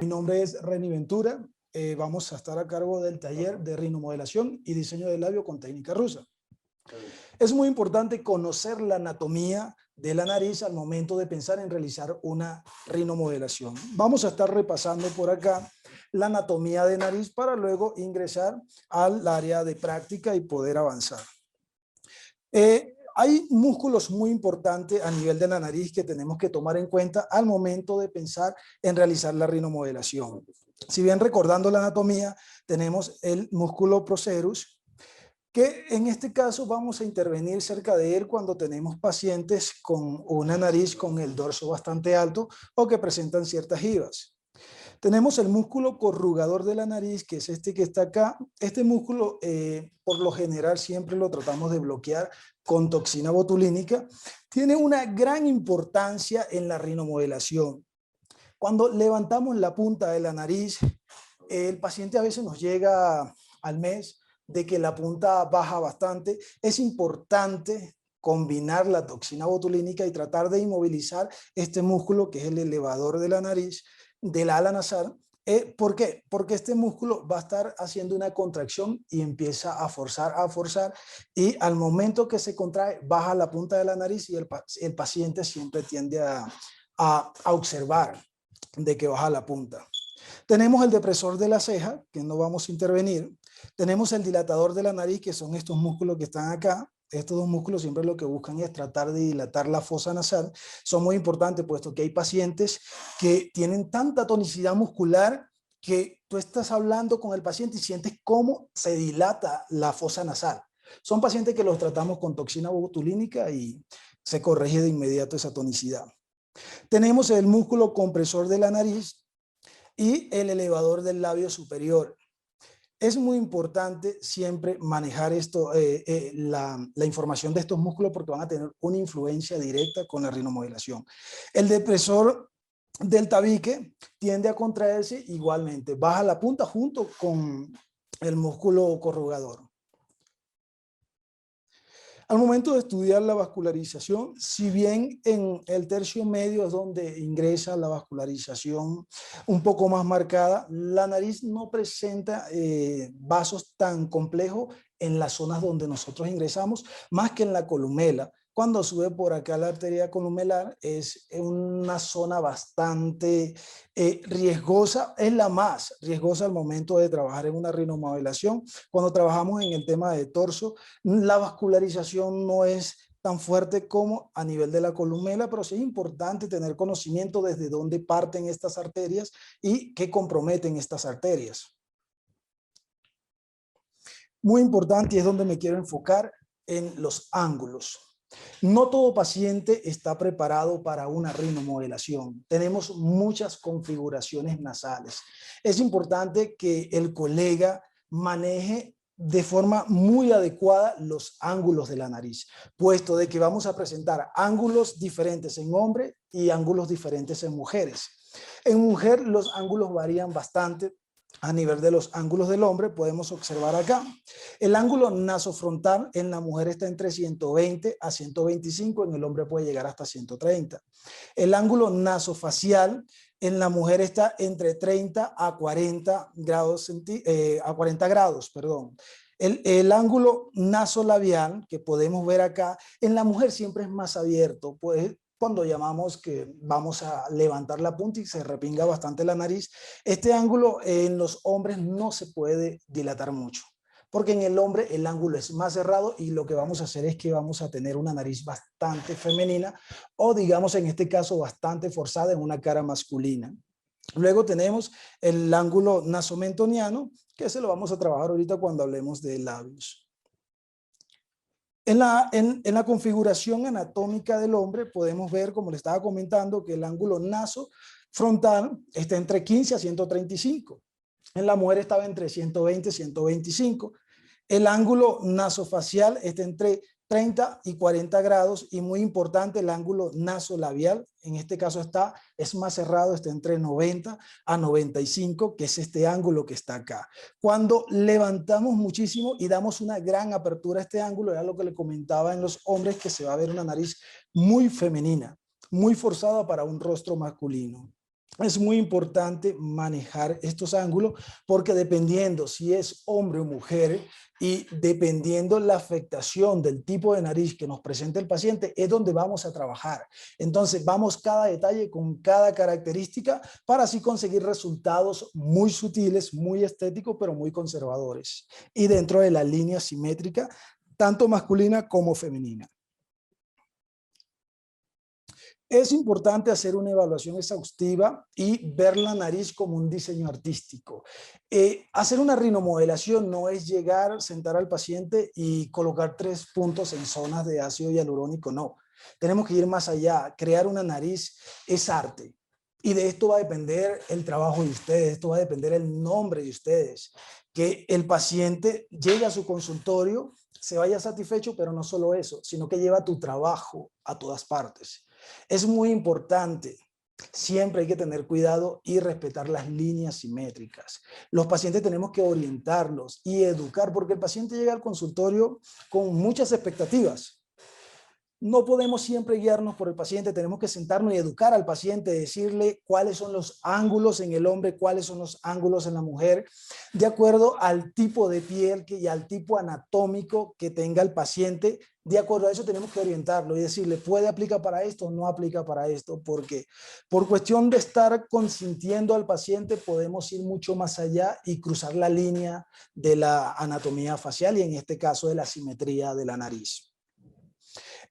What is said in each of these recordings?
Mi nombre es Reni Ventura. Vamos a estar a cargo del taller de rinomodelación y diseño del labio con técnica rusa. Es muy importante conocer la anatomía de la nariz al momento de pensar en realizar una rinomodelación. Vamos a estar repasando por acá la anatomía de nariz para luego ingresar al área de práctica y poder avanzar. Hay músculos muy importantes a nivel de la nariz que tenemos que tomar en cuenta al momento de pensar en realizar la rinomodelación. Si bien recordando la anatomía, tenemos el músculo procerus, que en este caso vamos a intervenir cerca de él cuando tenemos pacientes con una nariz con el dorso bastante alto o que presentan ciertas jivas. Tenemos el músculo corrugador de la nariz, que es este que está acá. Este músculo, por lo general, siempre lo tratamos de bloquear con toxina botulínica. Tiene una gran importancia en la rinomodelación. Cuando levantamos la punta de la nariz, el paciente a veces nos llega al mes de que la punta baja bastante. Es importante combinar la toxina botulínica y tratar de inmovilizar este músculo que es el elevador de la nariz, del ala nasal. ¿Por qué? Porque este músculo va a estar haciendo una contracción y empieza a forzar, y al momento que se contrae, baja la punta de la nariz y el paciente siempre tiende a observar de que baja la punta. Tenemos el depresor de la ceja, que no vamos a intervenir. Tenemos el dilatador de la nariz, que son estos músculos que están acá. Estos dos músculos siempre lo que buscan es tratar de dilatar la fosa nasal. Son muy importantes, puesto que hay pacientes que tienen tanta tonicidad muscular que tú estás hablando con el paciente y sientes cómo se dilata la fosa nasal. Son pacientes que los tratamos con toxina botulínica y se corrige de inmediato esa tonicidad. Tenemos el músculo compresor de la nariz y el elevador del labio superior. Es muy importante siempre manejar esto, la información de estos músculos, porque van a tener una influencia directa con la rinomodelación. El depresor del tabique tiende a contraerse igualmente, baja la punta junto con el músculo corrugador. Al momento de estudiar la vascularización, si bien en el tercio medio es donde ingresa la vascularización un poco más marcada, la nariz no presenta vasos tan complejos en las zonas donde nosotros ingresamos, más que en la columela. Cuando sube por acá la arteria columelar es una zona bastante riesgosa, es la más riesgosa al momento de trabajar en una rinomodelación. Cuando trabajamos en el tema de torso, la vascularización no es tan fuerte como a nivel de la columela, pero sí es importante tener conocimiento desde dónde parten estas arterias y qué comprometen estas arterias. Muy importante, y es donde me quiero enfocar, en los ángulos. No todo paciente está preparado para una rinomodelación. Tenemos muchas configuraciones nasales. Es importante que el colega maneje de forma muy adecuada los ángulos de la nariz, puesto de que vamos a presentar ángulos diferentes en hombre y ángulos diferentes en mujeres. En mujer los ángulos varían bastante. A nivel de los ángulos del hombre podemos observar acá. El ángulo nasofrontal en la mujer está entre 120 a 125, en el hombre puede llegar hasta 130. El ángulo nasofacial en la mujer está entre 30 a 40 grados, El ángulo nasolabial que podemos ver acá, en la mujer siempre es más abierto, pues cuando llamamos que vamos a levantar la punta y se repinga bastante la nariz. Este ángulo en los hombres no se puede dilatar mucho, porque en el hombre el ángulo es más cerrado y lo que vamos a hacer es que vamos a tener una nariz bastante femenina o, digamos, en este caso bastante forzada en una cara masculina. Luego tenemos el ángulo nasomentoniano, que se lo vamos a trabajar ahorita cuando hablemos de labios. En la configuración anatómica del hombre podemos ver, como le estaba comentando, que el ángulo nasofrontal está entre 15 a 135. En la mujer estaba entre 120 y 125. El ángulo nasofacial está entre 30 y 40 grados, y muy importante, el ángulo nasolabial, en este caso es más cerrado, está entre 90 a 95, que es este ángulo que está acá. Cuando levantamos muchísimo y damos una gran apertura a este ángulo, era lo que le comentaba en los hombres, que se va a ver una nariz muy femenina. muy forzada para un rostro masculino. Es muy importante manejar estos ángulos porque dependiendo si es hombre o mujer y dependiendo la afectación del tipo de nariz que nos presenta el paciente es donde vamos a trabajar. Entonces vamos cada detalle con cada característica para así conseguir resultados muy sutiles, muy estéticos, pero muy conservadores y dentro de la línea simétrica, tanto masculina como femenina. Es importante hacer una evaluación exhaustiva y ver la nariz como un diseño artístico. Hacer una rinomodelación no es llegar, sentar al paciente y colocar 3 puntos en zonas de ácido hialurónico, no. Tenemos que ir más allá. Crear una nariz es arte. Y de esto va a depender el trabajo de ustedes, esto va a depender el nombre de ustedes. Que el paciente llegue a su consultorio, se vaya satisfecho, pero no solo eso, sino que lleva tu trabajo a todas partes. Es muy importante, siempre hay que tener cuidado y respetar las líneas simétricas. Los pacientes tenemos que orientarlos y educar, porque el paciente llega al consultorio con muchas expectativas. No podemos siempre guiarnos por el paciente, tenemos que sentarnos y educar al paciente, decirle cuáles son los ángulos en el hombre, cuáles son los ángulos en la mujer, de acuerdo al tipo de piel y al tipo anatómico que tenga el paciente. De acuerdo a eso tenemos que orientarlo y decirle, puede aplicar para esto o no aplica para esto, porque por cuestión de estar consintiendo al paciente podemos ir mucho más allá y cruzar la línea de la anatomía facial y en este caso de la simetría de la nariz.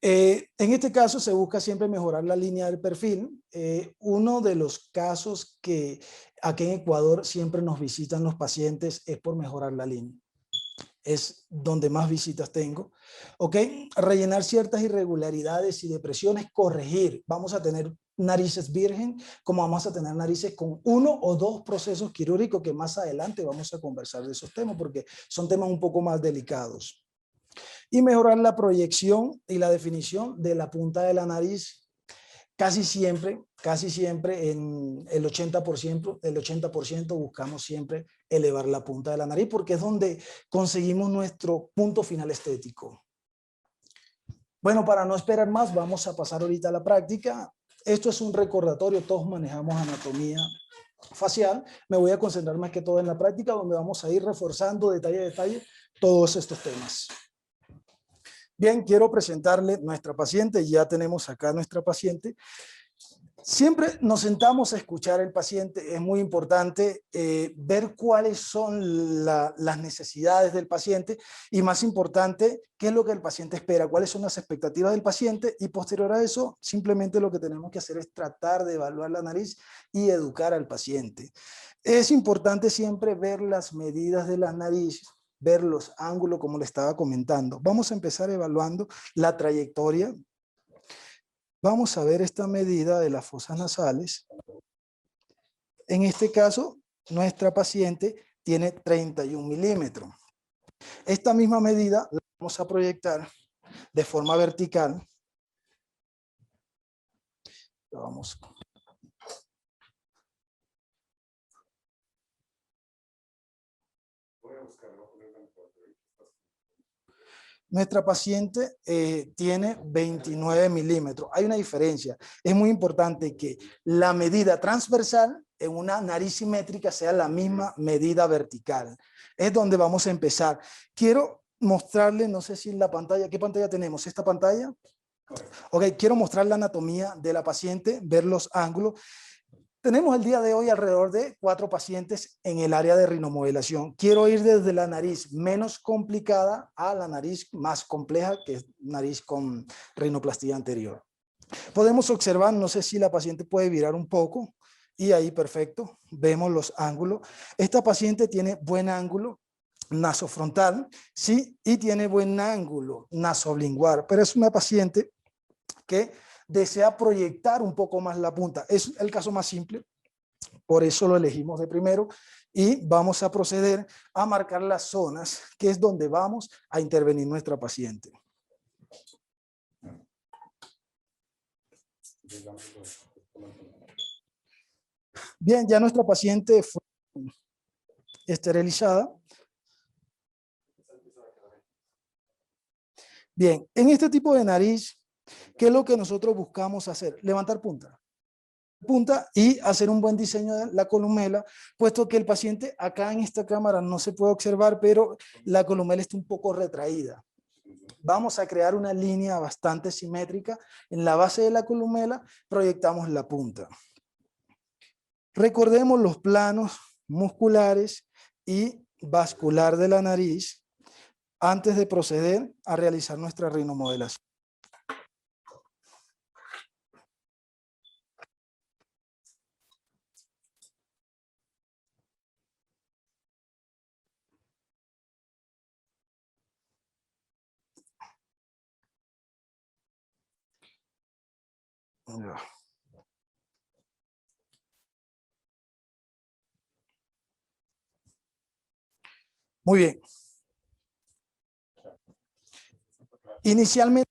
En este caso se busca siempre mejorar la línea del perfil. Uno de los casos que aquí en Ecuador siempre nos visitan los pacientes es por mejorar la línea. Es donde más visitas tengo. ¿Ok? Rellenar ciertas irregularidades y depresiones, corregir. Vamos a tener narices virgen, como vamos a tener narices con 1 o 2 procesos quirúrgicos que más adelante vamos a conversar de esos temas porque son temas un poco más delicados. Y mejorar la proyección y la definición de la punta de la nariz. Casi siempre en el 80% buscamos siempre elevar la punta de la nariz porque es donde conseguimos nuestro punto final estético. Bueno, para no esperar más, vamos a pasar ahorita a la práctica. Esto es un recordatorio, todos manejamos anatomía facial. Me voy a concentrar más que todo en la práctica, donde vamos a ir reforzando detalle a detalle todos estos temas. Bien, quiero presentarle nuestra paciente. Ya tenemos acá nuestra paciente. Siempre nos sentamos a escuchar al paciente. Es muy importante ver cuáles son las necesidades del paciente y más importante, qué es lo que el paciente espera, cuáles son las expectativas del paciente y posterior a eso, simplemente lo que tenemos que hacer es tratar de evaluar la nariz y educar al paciente. Es importante siempre ver las medidas de la nariz, ver los ángulos como le estaba comentando. Vamos a empezar evaluando la trayectoria. Vamos a ver esta medida de las fosas nasales. En este caso, nuestra paciente tiene 31 milímetros. Esta misma medida la vamos a proyectar de forma vertical. Vamos. Nuestra paciente tiene 29 milímetros. Hay una diferencia. Es muy importante que la medida transversal en una nariz simétrica sea la misma medida vertical. Es donde vamos a empezar. Quiero mostrarle, no sé si en la pantalla, ¿qué pantalla tenemos? ¿Esta pantalla? Ok, quiero mostrar la anatomía de la paciente, ver los ángulos. Tenemos el día de hoy alrededor de 4 pacientes en el área de rinomodelación. Quiero ir desde la nariz menos complicada a la nariz más compleja, que es nariz con rinoplastía anterior. Podemos observar, no sé si la paciente puede virar un poco, y ahí perfecto, vemos los ángulos. Esta paciente tiene buen ángulo nasofrontal, sí, y tiene buen ángulo nasolingual, pero es una paciente que desea proyectar un poco más la punta. Es el caso más simple, por eso lo elegimos de primero y vamos a proceder a marcar las zonas que es donde vamos a intervenir nuestra paciente. Bien, ya nuestra paciente fue esterilizada. Bien, en este tipo de nariz ¿Qué es lo que nosotros buscamos hacer? Levantar punta y hacer un buen diseño de la columela, puesto que el paciente acá en esta cámara no se puede observar, pero la columela está un poco retraída. Vamos a crear una línea bastante simétrica. En la base de la columela proyectamos la punta. Recordemos los planos musculares y vascular de la nariz antes de proceder a realizar nuestra rinomodelación. Muy bien. Inicialmente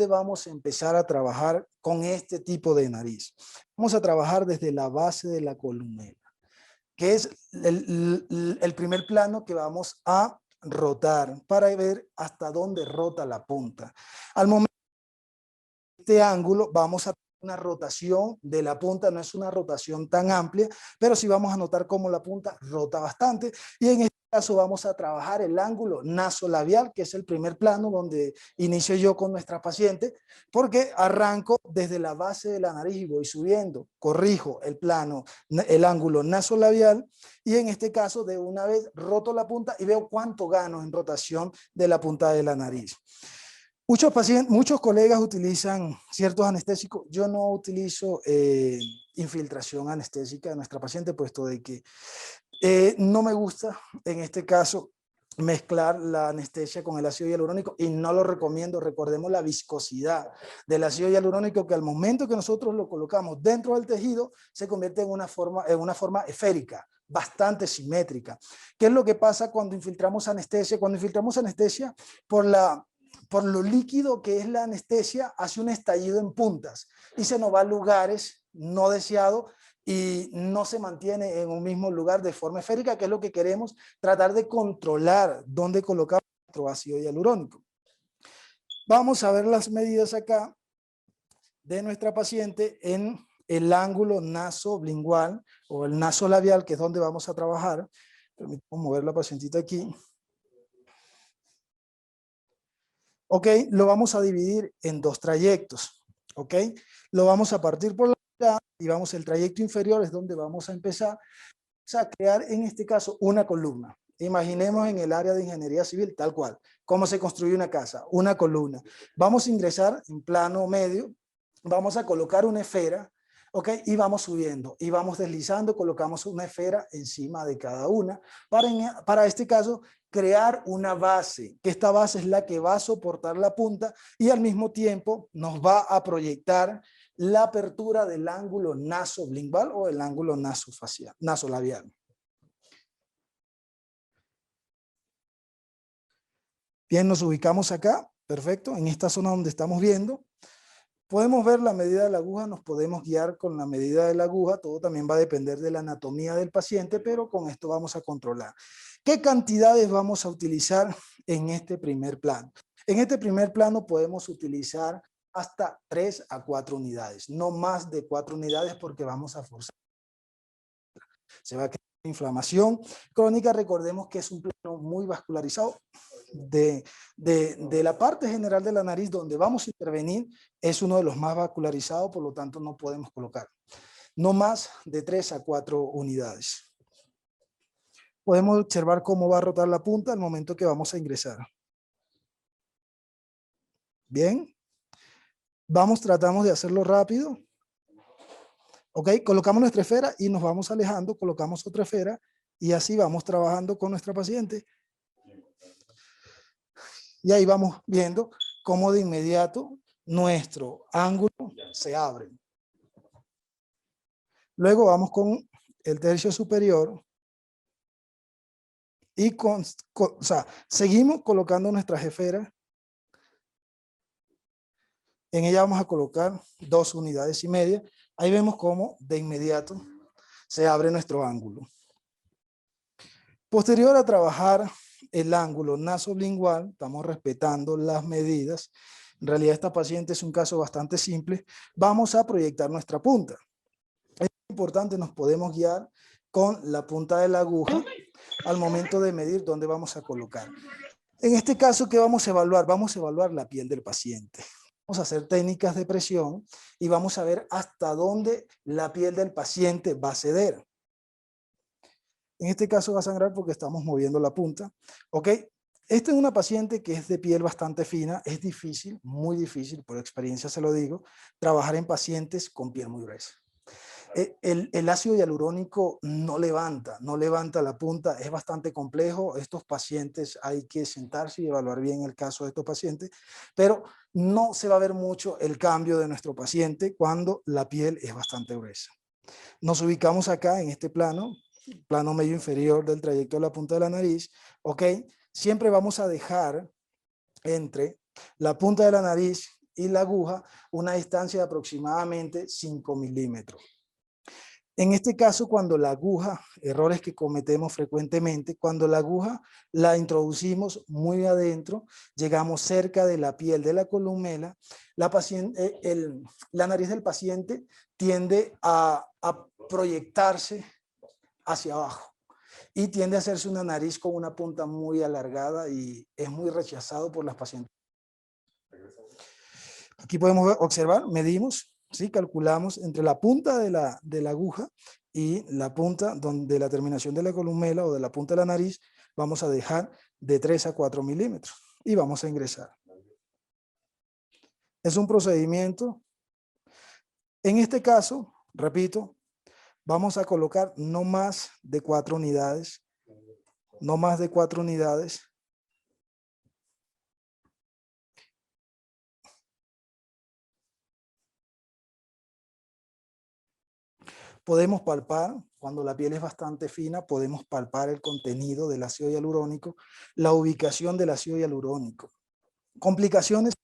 vamos a empezar a trabajar con este tipo de nariz. Vamos a trabajar desde la base de la columela, que es el primer plano que vamos a rotar para ver hasta dónde rota la punta. Al momento de este ángulo vamos a tener una rotación de la punta, no es una rotación tan amplia, pero sí vamos a notar cómo la punta rota bastante, y en este caso vamos a trabajar el ángulo nasolabial, que es el primer plano donde inicio yo con nuestra paciente, porque arranco desde la base de la nariz y voy subiendo, corrijo el plano, el ángulo nasolabial, y en este caso de una vez roto la punta y veo cuánto gano en rotación de la punta de la nariz. Muchos colegas utilizan ciertos anestésicos. Yo no utilizo infiltración anestésica de nuestra paciente, puesto de que no me gusta en este caso mezclar la anestesia con el ácido hialurónico, y no lo recomiendo. Recordemos la viscosidad del ácido hialurónico, que al momento que nosotros lo colocamos dentro del tejido se convierte en una forma esférica, bastante simétrica. ¿Qué es lo que pasa cuando infiltramos anestesia? Cuando infiltramos anestesia, por lo líquido que es la anestesia, hace un estallido en puntas y se nos va a lugares no deseados y no se mantiene en un mismo lugar de forma esférica, que es lo que queremos, tratar de controlar dónde colocar nuestro ácido hialurónico. Vamos a ver las medidas acá de nuestra paciente en el ángulo nasolingual o el nasolabial, que es donde vamos a trabajar. Permítame mover la pacientita aquí. Ok, lo vamos a dividir en dos trayectos. Ok, lo vamos a partir por la mitad y vamos, el trayecto inferior es donde vamos a empezar a crear en este caso una columna. Imaginemos en el área de ingeniería civil tal cual, cómo se construye una casa, una columna. Vamos a ingresar en plano medio, vamos a colocar una esfera, ok, y vamos subiendo y vamos deslizando, colocamos una esfera encima de cada una, para este caso crear una base, que esta base es la que va a soportar la punta y al mismo tiempo nos va a proyectar la apertura del ángulo nasolingual o el ángulo nasolabial. Bien, nos ubicamos acá, perfecto, en esta zona donde estamos viendo. Podemos ver la medida de la aguja, nos podemos guiar con la medida de la aguja, todo también va a depender de la anatomía del paciente, pero con esto vamos a controlar. ¿Qué cantidades vamos a utilizar en este primer plano? En este primer plano podemos utilizar hasta 3 a 4 unidades, no más de 4 unidades porque vamos a forzar. Se va a crear inflamación crónica. Recordemos que es un plano muy vascularizado. De la parte general de la nariz donde vamos a intervenir es uno de los más vascularizados, por lo tanto no podemos colocar no más de 3 a 4 unidades. Podemos observar cómo va a rotar la punta al momento que vamos a ingresar. Bien, tratamos de hacerlo rápido. Ok, colocamos nuestra esfera y nos vamos alejando, colocamos otra esfera y así vamos trabajando con nuestra paciente. Y ahí vamos viendo cómo de inmediato nuestro ángulo se abre. Luego vamos con el tercio superior y seguimos colocando nuestras esferas. En ella vamos a colocar 2 unidades y media. Ahí vemos cómo de inmediato se abre nuestro ángulo. Posterior a trabajar el ángulo nasolingual, estamos respetando las medidas. En realidad esta paciente es un caso bastante simple. Vamos a proyectar nuestra punta. Es importante, nos podemos guiar con la punta de la aguja al momento de medir dónde vamos a colocar. En este caso, ¿qué vamos a evaluar? Vamos a evaluar la piel del paciente. Vamos a hacer técnicas de presión y vamos a ver hasta dónde la piel del paciente va a ceder. En este caso va a sangrar porque estamos moviendo la punta. ¿Ok? Esta es una paciente que es de piel bastante fina. Es difícil, muy difícil, por experiencia se lo digo, trabajar en pacientes con piel muy gruesa. El ácido hialurónico no levanta la punta, es bastante complejo. Estos pacientes hay que sentarse y evaluar bien el caso de estos pacientes, pero no se va a ver mucho el cambio de nuestro paciente cuando la piel es bastante gruesa. Nos ubicamos acá en este plano medio inferior del trayecto de la punta de la nariz, ¿ok? Siempre vamos a dejar entre la punta de la nariz y la aguja una distancia de aproximadamente 5 milímetros. En este caso, cuando la aguja, errores que cometemos frecuentemente, cuando la aguja la introducimos muy adentro, llegamos cerca de la piel de la columela, la nariz del paciente tiende a proyectarse hacia abajo y tiende a hacerse una nariz con una punta muy alargada y es muy rechazado por las pacientes. Aquí podemos observar, medimos, ¿sí? Calculamos entre la punta de la aguja y la punta de la terminación de la columela o de la punta de la nariz, vamos a dejar de 3 a 4 milímetros y vamos a ingresar. Es un procedimiento. En este caso, repito, vamos a colocar no más de 4 unidades, no más de 4 unidades. Podemos palpar, cuando la piel es bastante fina, podemos palpar el contenido del ácido hialurónico, la ubicación del ácido hialurónico. Complicaciones,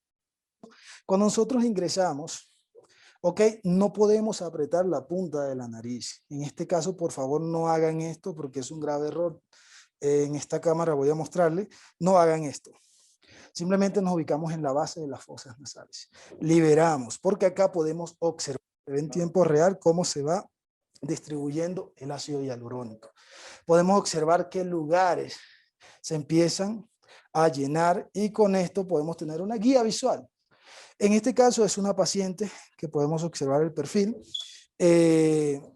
cuando nosotros ingresamos, ok, no podemos apretar la punta de la nariz. En este caso, por favor, no hagan esto porque es un grave error. En esta cámara voy a mostrarle, no hagan esto. Simplemente nos ubicamos en la base de las fosas nasales. Liberamos, porque acá podemos observar en tiempo real cómo se va distribuyendo el ácido hialurónico. Podemos observar qué lugares se empiezan a llenar y con esto podemos tener una guía visual. En este caso es una paciente que podemos observar el perfil.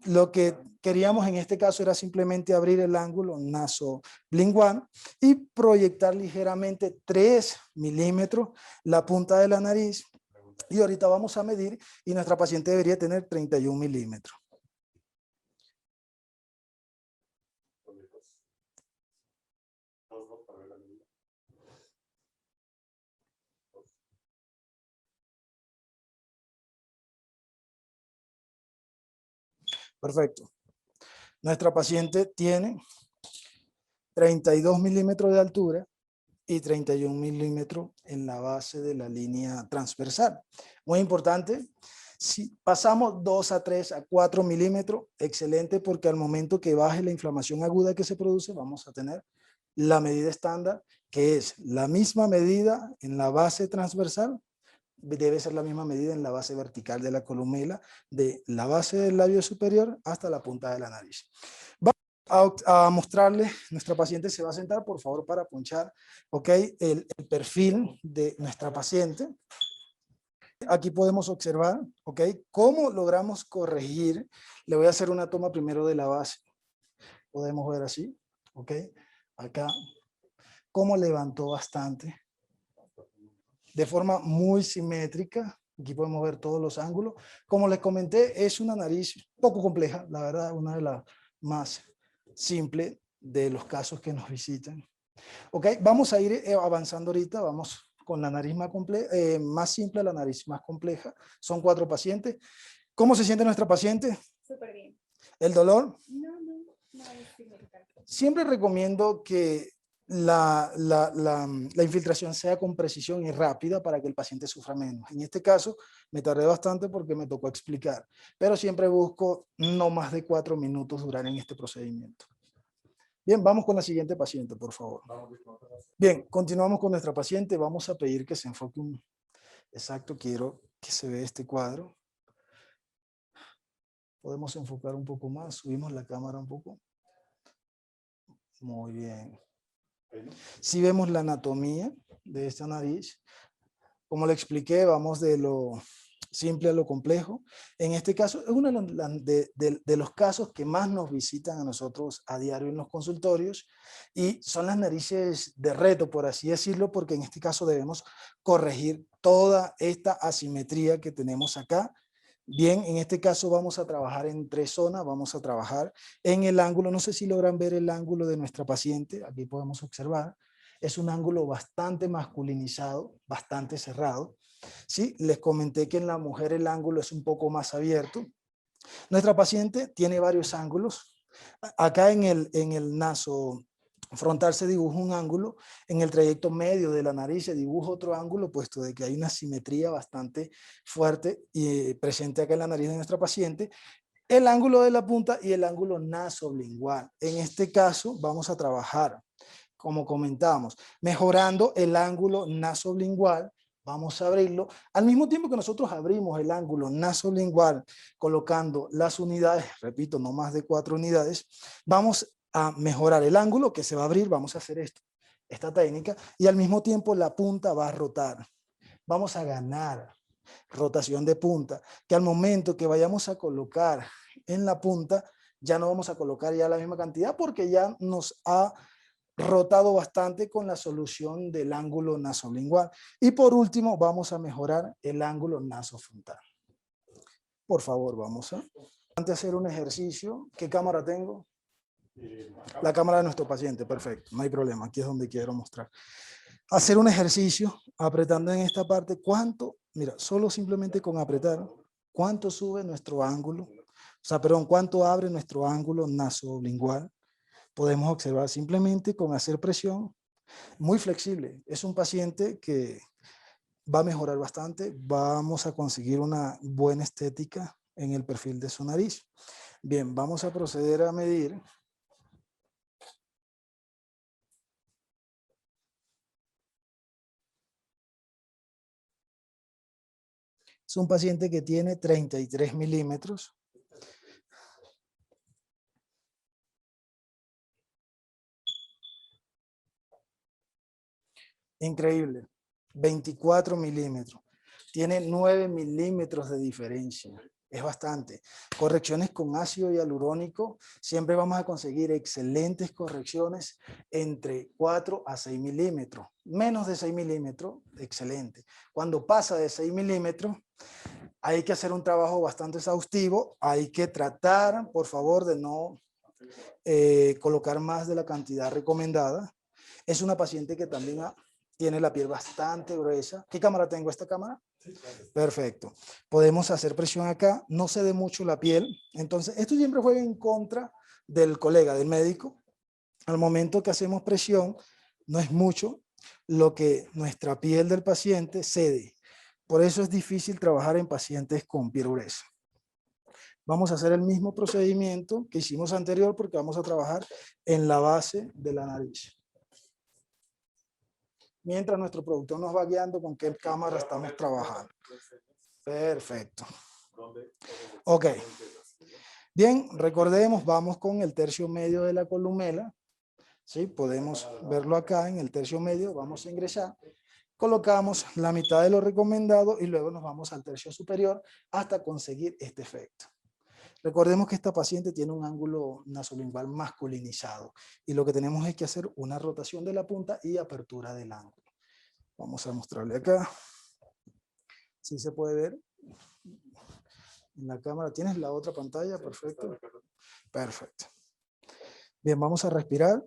Lo que queríamos en este caso era simplemente abrir el ángulo nasolingual y proyectar ligeramente 3 milímetros la punta de la nariz. Y ahorita vamos a medir y nuestra paciente debería tener 31 milímetros. Perfecto. Nuestra paciente tiene 32 milímetros de altura y 31 milímetros en la base de la línea transversal. Muy importante, si pasamos 2 a 3 a 4 milímetros, excelente, porque al momento que baje la inflamación aguda que se produce, vamos a tener la medida estándar, que es la misma medida en la base transversal, debe ser la misma medida en la base vertical de la columela, de la base del labio superior hasta la punta de la nariz. Vamos a mostrarle, nuestra paciente se va a sentar, por favor, para punchar, ok, el perfil de nuestra paciente. Aquí podemos observar, ok, cómo logramos corregir. Le voy a hacer una toma primero de la base. Podemos ver así, ok, acá, cómo levantó bastante de forma muy simétrica. Aquí podemos ver todos los ángulos. Como les comenté, es una nariz poco compleja, la verdad, una de las más simples de los casos que nos visitan. Ok, vamos a ir avanzando ahorita, vamos con la nariz más simple a la nariz más compleja. Son 4 pacientes. ¿Cómo se siente nuestra paciente? Súper bien. ¿El dolor? No, Siempre recomiendo que la infiltración sea con precisión y rápida para que el paciente sufra menos. En este caso me tardé bastante porque me tocó explicar, pero siempre busco no más de 4 minutos durar en este procedimiento. Bien, vamos con la siguiente paciente, por favor. Bien, continuamos con nuestra paciente. Vamos a pedir que se enfoque Exacto, quiero que se vea este cuadro. Podemos enfocar un poco más, subimos la cámara un poco. Muy bien. Si vemos la anatomía de esta nariz, como le expliqué, vamos de lo simple a lo complejo. En este caso, es uno de los casos que más nos visitan a nosotros a diario en los consultorios y son las narices de reto, por así decirlo, porque en este caso debemos corregir toda esta asimetría que tenemos acá. Bien, en este caso vamos a trabajar en 3 zonas, vamos a trabajar en el ángulo, no sé si logran ver el ángulo de nuestra paciente, aquí podemos observar, es un ángulo bastante masculinizado, bastante cerrado. ¿Sí? Les comenté que en la mujer el ángulo es un poco más abierto. Nuestra paciente tiene varios ángulos. Acá en el naso frontal se dibuja un ángulo, en el trayecto medio de la nariz se dibuja otro ángulo, puesto de que hay una simetría bastante fuerte y presente acá en la nariz de nuestra paciente. El ángulo de la punta y el ángulo nasolingual. En este caso vamos a trabajar, como comentamos, mejorando el ángulo nasolingual. Vamos a abrirlo. Al mismo tiempo que nosotros abrimos el ángulo nasolingual, colocando las unidades, repito, no más de 4 unidades, vamos a mejorar el ángulo que se va a abrir. Vamos a hacer esta técnica, y al mismo tiempo la punta va a rotar. Vamos a ganar rotación de punta, que al momento que vayamos a colocar en la punta, ya no vamos a colocar ya la misma cantidad porque ya nos ha rotado bastante con la solución del ángulo nasolingual. Y por último, vamos a mejorar el ángulo nasofrontal. Por favor, vamos a antes de hacer un ejercicio. ¿Qué cámara tengo? La cámara de nuestro paciente, perfecto, no hay problema, aquí es donde quiero mostrar. Hacer un ejercicio apretando en esta parte, ¿cuánto? Mira, solo simplemente con apretar, ¿cuánto sube nuestro ángulo? O sea, perdón, ¿cuánto abre nuestro ángulo nasolingual? Podemos observar simplemente con hacer presión, muy flexible. Es un paciente que va a mejorar bastante, vamos a conseguir una buena estética en el perfil de su nariz. Bien, vamos a proceder a medir. Es un paciente que tiene 33 milímetros. Increíble. 24 milímetros. Tiene 9 milímetros de diferencia. Es bastante. Correcciones con ácido hialurónico, siempre vamos a conseguir excelentes correcciones entre 4 a 6 milímetros. Menos de 6 milímetros, excelente. Cuando pasa de 6 milímetros, hay que hacer un trabajo bastante exhaustivo. Hay que tratar, por favor, de no colocar más de la cantidad recomendada. Es una paciente que también tiene la piel bastante gruesa. ¿Qué cámara tengo? ¿Esta cámara? Perfecto. Podemos hacer presión acá, no cede mucho la piel. Entonces, esto siempre juega en contra del colega, del médico. Al momento que hacemos presión, no es mucho lo que nuestra piel del paciente cede. Por eso es difícil trabajar en pacientes con piel gruesa. Vamos a hacer el mismo procedimiento que hicimos anterior porque vamos a trabajar en la base de la nariz. Mientras nuestro productor nos va guiando con qué cámara estamos trabajando. Perfecto. Ok. Bien, recordemos, vamos con el tercio medio de la columela. ¿Sí? Podemos verlo acá en el tercio medio. Vamos a ingresar. Colocamos la mitad de lo recomendado y luego nos vamos al tercio superior hasta conseguir este efecto. Recordemos que esta paciente tiene un ángulo nasolingual masculinizado y lo que tenemos es que hacer una rotación de la punta y apertura del ángulo. Vamos a mostrarle acá. ¿Sí se puede ver? En la cámara, ¿tienes la otra pantalla? Perfecto. Perfecto. Bien, vamos a respirar.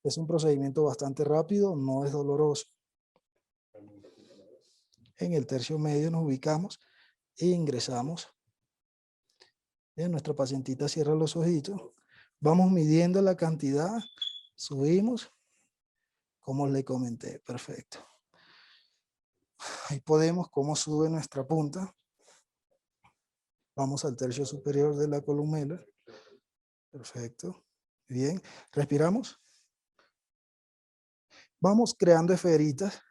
Es un procedimiento bastante rápido, no es doloroso. En el tercio medio nos ubicamos e ingresamos. Bien, nuestra pacientita cierra los ojitos. Vamos midiendo la cantidad, subimos, como le comenté, perfecto. Ahí podemos cómo sube nuestra punta. Vamos al tercio superior de la columela. Perfecto. Bien, respiramos. Vamos creando esferitas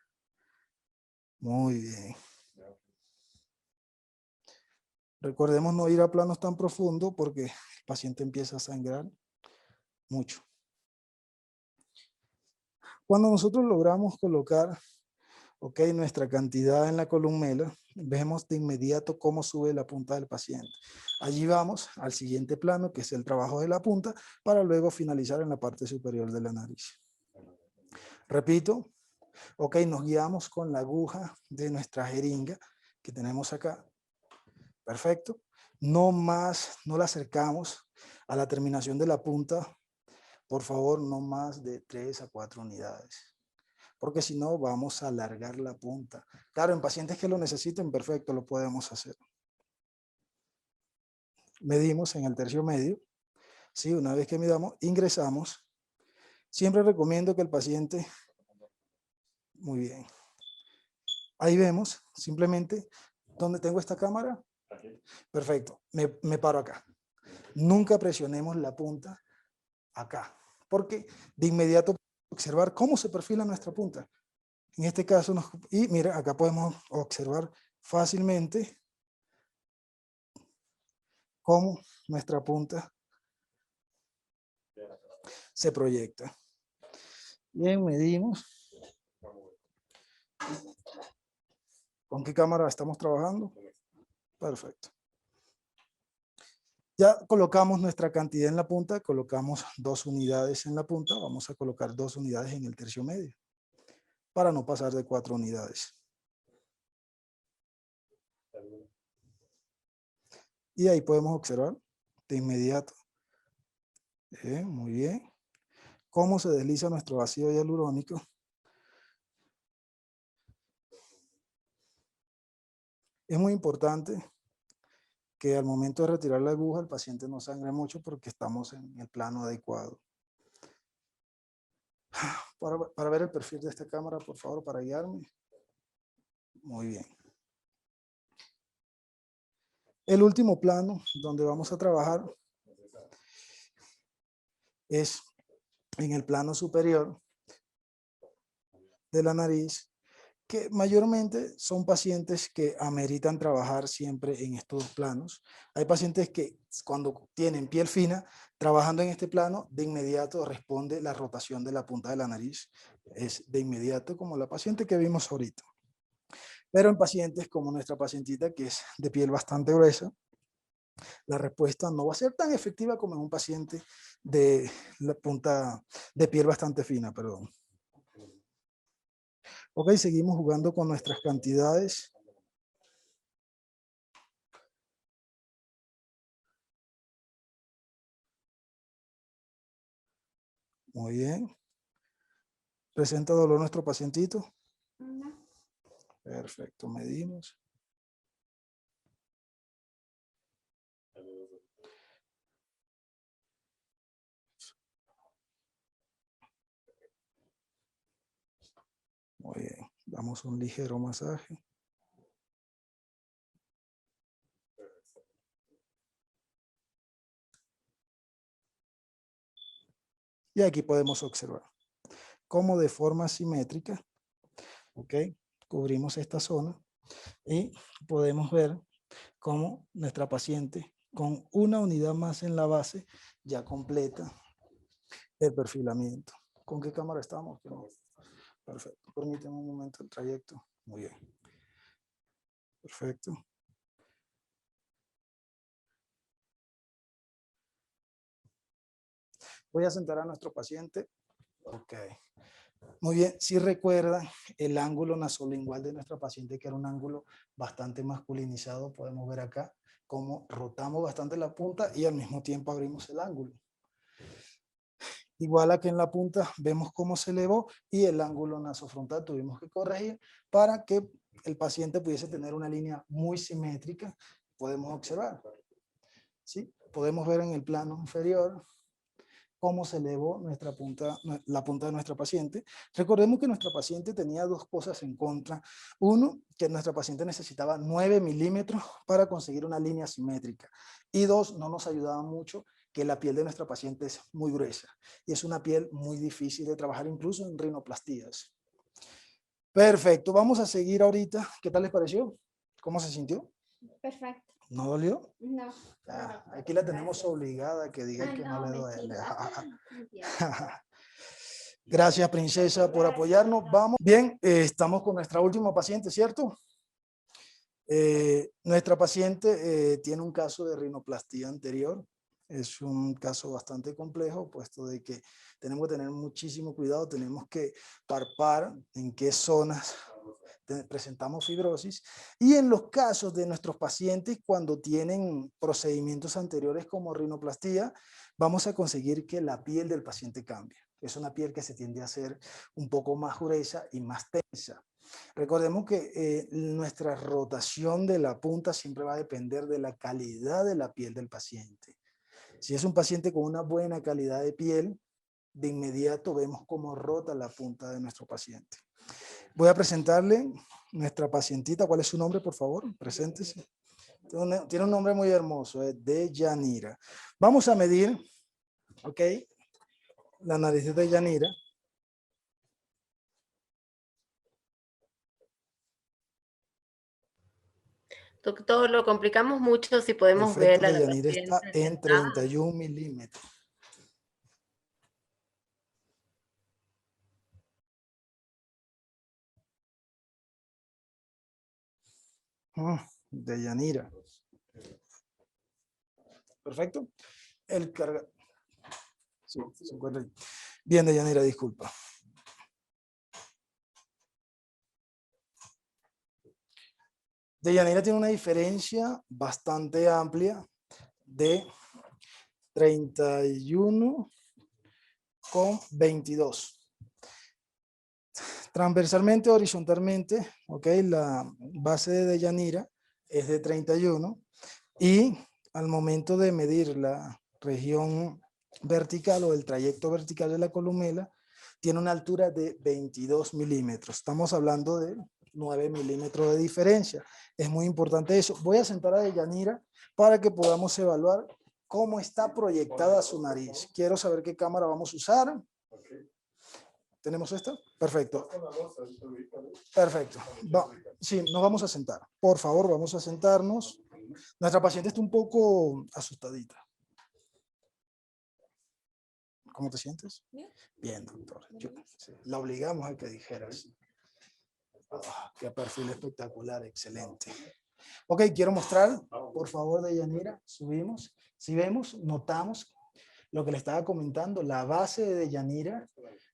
Muy bien. Recordemos no ir a planos tan profundos porque el paciente empieza a sangrar mucho. Cuando nosotros logramos colocar, ok, nuestra cantidad en la columela, vemos de inmediato cómo sube la punta del paciente. Allí vamos al siguiente plano, que es el trabajo de la punta, para luego finalizar en la parte superior de la nariz. Repito, ok, nos guiamos con la aguja de nuestra jeringa que tenemos acá. Perfecto. No más, no la acercamos a la terminación de la punta. Por favor, no más de 3 a 4 unidades. Porque si no, vamos a alargar la punta. Claro, en pacientes que lo necesiten, perfecto, lo podemos hacer. Medimos en el tercio medio. Sí, una vez que midamos, ingresamos. Siempre recomiendo que el paciente... Muy bien. Ahí vemos, simplemente, ¿dónde tengo esta cámara? Perfecto, me paro acá. Nunca presionemos la punta acá, porque de inmediato observar cómo se perfila nuestra punta. En este caso, y mira, acá podemos observar fácilmente cómo nuestra punta se proyecta. Bien, medimos. ¿Con qué cámara estamos trabajando? Perfecto. Ya colocamos nuestra cantidad en la punta, colocamos 2 unidades en la punta, vamos a colocar 2 unidades en el tercio medio, para no pasar de 4 unidades. Y ahí podemos observar de inmediato, muy bien, cómo se desliza nuestro ácido hialurónico. Es muy importante que al momento de retirar la aguja el paciente no sangre mucho porque estamos en el plano adecuado. Para ver el perfil de esta cámara, por favor, para guiarme. Muy bien. El último plano donde vamos a trabajar es en el plano superior de la nariz, que mayormente son pacientes que ameritan trabajar siempre en estos planos. Hay pacientes que cuando tienen piel fina, trabajando en este plano, de inmediato responde la rotación de la punta de la nariz. Es de inmediato como la paciente que vimos ahorita. Pero en pacientes como nuestra pacientita, que es de piel bastante gruesa, la respuesta no va a ser tan efectiva como en un paciente de la punta de piel bastante fina, perdón. Ok, seguimos jugando con nuestras cantidades. Muy bien. ¿Presenta dolor nuestro pacientito? No. Perfecto, medimos. Muy bien, damos un ligero masaje. Y aquí podemos observar cómo de forma simétrica, ok, cubrimos esta zona y podemos ver cómo nuestra paciente con una unidad más en la base ya completa el perfilamiento. ¿Con qué cámara estamos? Perfecto. Permíteme un momento el trayecto. Muy bien. Perfecto. Voy a sentar a nuestro paciente. Ok. Muy bien. Si recuerdan el ángulo nasolingual de nuestra paciente, que era un ángulo bastante masculinizado, podemos ver acá cómo rotamos bastante la punta y al mismo tiempo abrimos el ángulo. Igual aquí en la punta vemos cómo se elevó y el ángulo nasofrontal tuvimos que corregir para que el paciente pudiese tener una línea muy simétrica. Podemos observar, ¿sí? Podemos ver en el plano inferior cómo se elevó nuestra punta, la punta de nuestra paciente. Recordemos que nuestra paciente tenía 2 cosas en contra. Uno, que nuestra paciente necesitaba 9 milímetros para conseguir una línea simétrica. Y 2, no nos ayudaba mucho que la piel de nuestra paciente es muy gruesa y es una piel muy difícil de trabajar incluso en rinoplastías. Perfecto, vamos a seguir ahorita. ¿Qué tal les pareció? ¿Cómo se sintió? Perfecto. ¿No dolió? No. Ah, aquí la tenemos obligada a que diga que no le duele. Gracias, princesa, por apoyarnos. Vamos. Bien, estamos con nuestra última paciente, ¿cierto? Nuestra paciente tiene un caso de rinoplastía anterior. Es un caso bastante complejo, puesto de que tenemos que tener muchísimo cuidado, tenemos que palpar en qué zonas presentamos fibrosis, y en los casos de nuestros pacientes cuando tienen procedimientos anteriores como rinoplastía, vamos a conseguir que la piel del paciente cambie. Es una piel que se tiende a ser un poco más gruesa y más tensa. Recordemos que nuestra rotación de la punta siempre va a depender de la calidad de la piel del paciente. Si es un paciente con una buena calidad de piel, de inmediato vemos cómo rota la punta de nuestro paciente. Voy a presentarle nuestra pacientita. ¿Cuál es su nombre, por favor? Preséntese. Tiene un nombre muy hermoso, es Deyanira. Vamos a medir, ¿ok? La nariz de Deyanira. Doctor, lo complicamos mucho si podemos ver Perfecto, la Deyanira paciente está en sentada. 31 milímetros. Deyanira. Perfecto. El carga. Sí, se encuentra ahí. Bien, Deyanira, disculpa. Deyanira tiene una diferencia bastante amplia de 31 con 22. Transversalmente, horizontalmente, ok, la base de Deyanira es de 31 y al momento de medir la región vertical o el trayecto vertical de la columela, tiene una altura de 22 milímetros. Estamos hablando de 9 milímetros de diferencia. Es muy importante eso. Voy a sentar a Deyanira para que podamos evaluar cómo está proyectada su nariz. Quiero saber qué cámara vamos a usar. ¿Tenemos esta? Perfecto. Perfecto. Sí, nos vamos a sentar. Por favor, vamos a sentarnos. Nuestra paciente está un poco asustadita. ¿Cómo te sientes? Bien, doctor. La obligamos a que dijeras. Qué perfil espectacular, excelente. Ok, quiero mostrar, por favor, Deyanira, subimos. Si vemos, notamos lo que le estaba comentando, la base de Deyanira,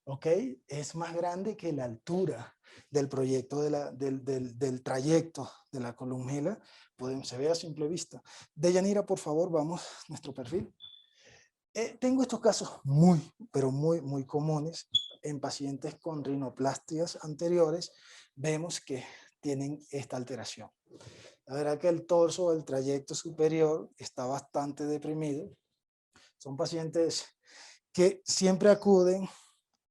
ok, es más grande que la altura del proyecto, del trayecto de la columela, se ve a simple vista. Deyanira, por favor, vamos a nuestro perfil. Tengo estos casos pero muy comunes en pacientes con rinoplastias anteriores. Vemos que tienen esta alteración. La verdad que el torso, el trayecto superior está bastante deprimido. Son pacientes que siempre acuden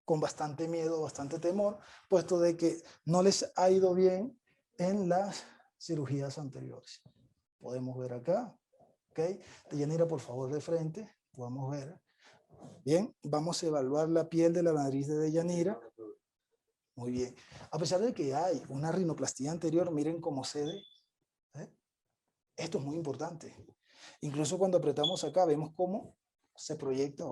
con bastante miedo, bastante temor, puesto de que no les ha ido bien en las cirugías anteriores. Podemos ver acá, ¿ok? Deyanira, por favor, de frente, podemos ver. Bien, vamos a evaluar la piel de la nariz de Deyanira. Muy bien. A pesar de que hay una rinoplastía anterior, miren cómo cede. Esto es muy importante. Incluso cuando apretamos acá, vemos cómo se proyecta.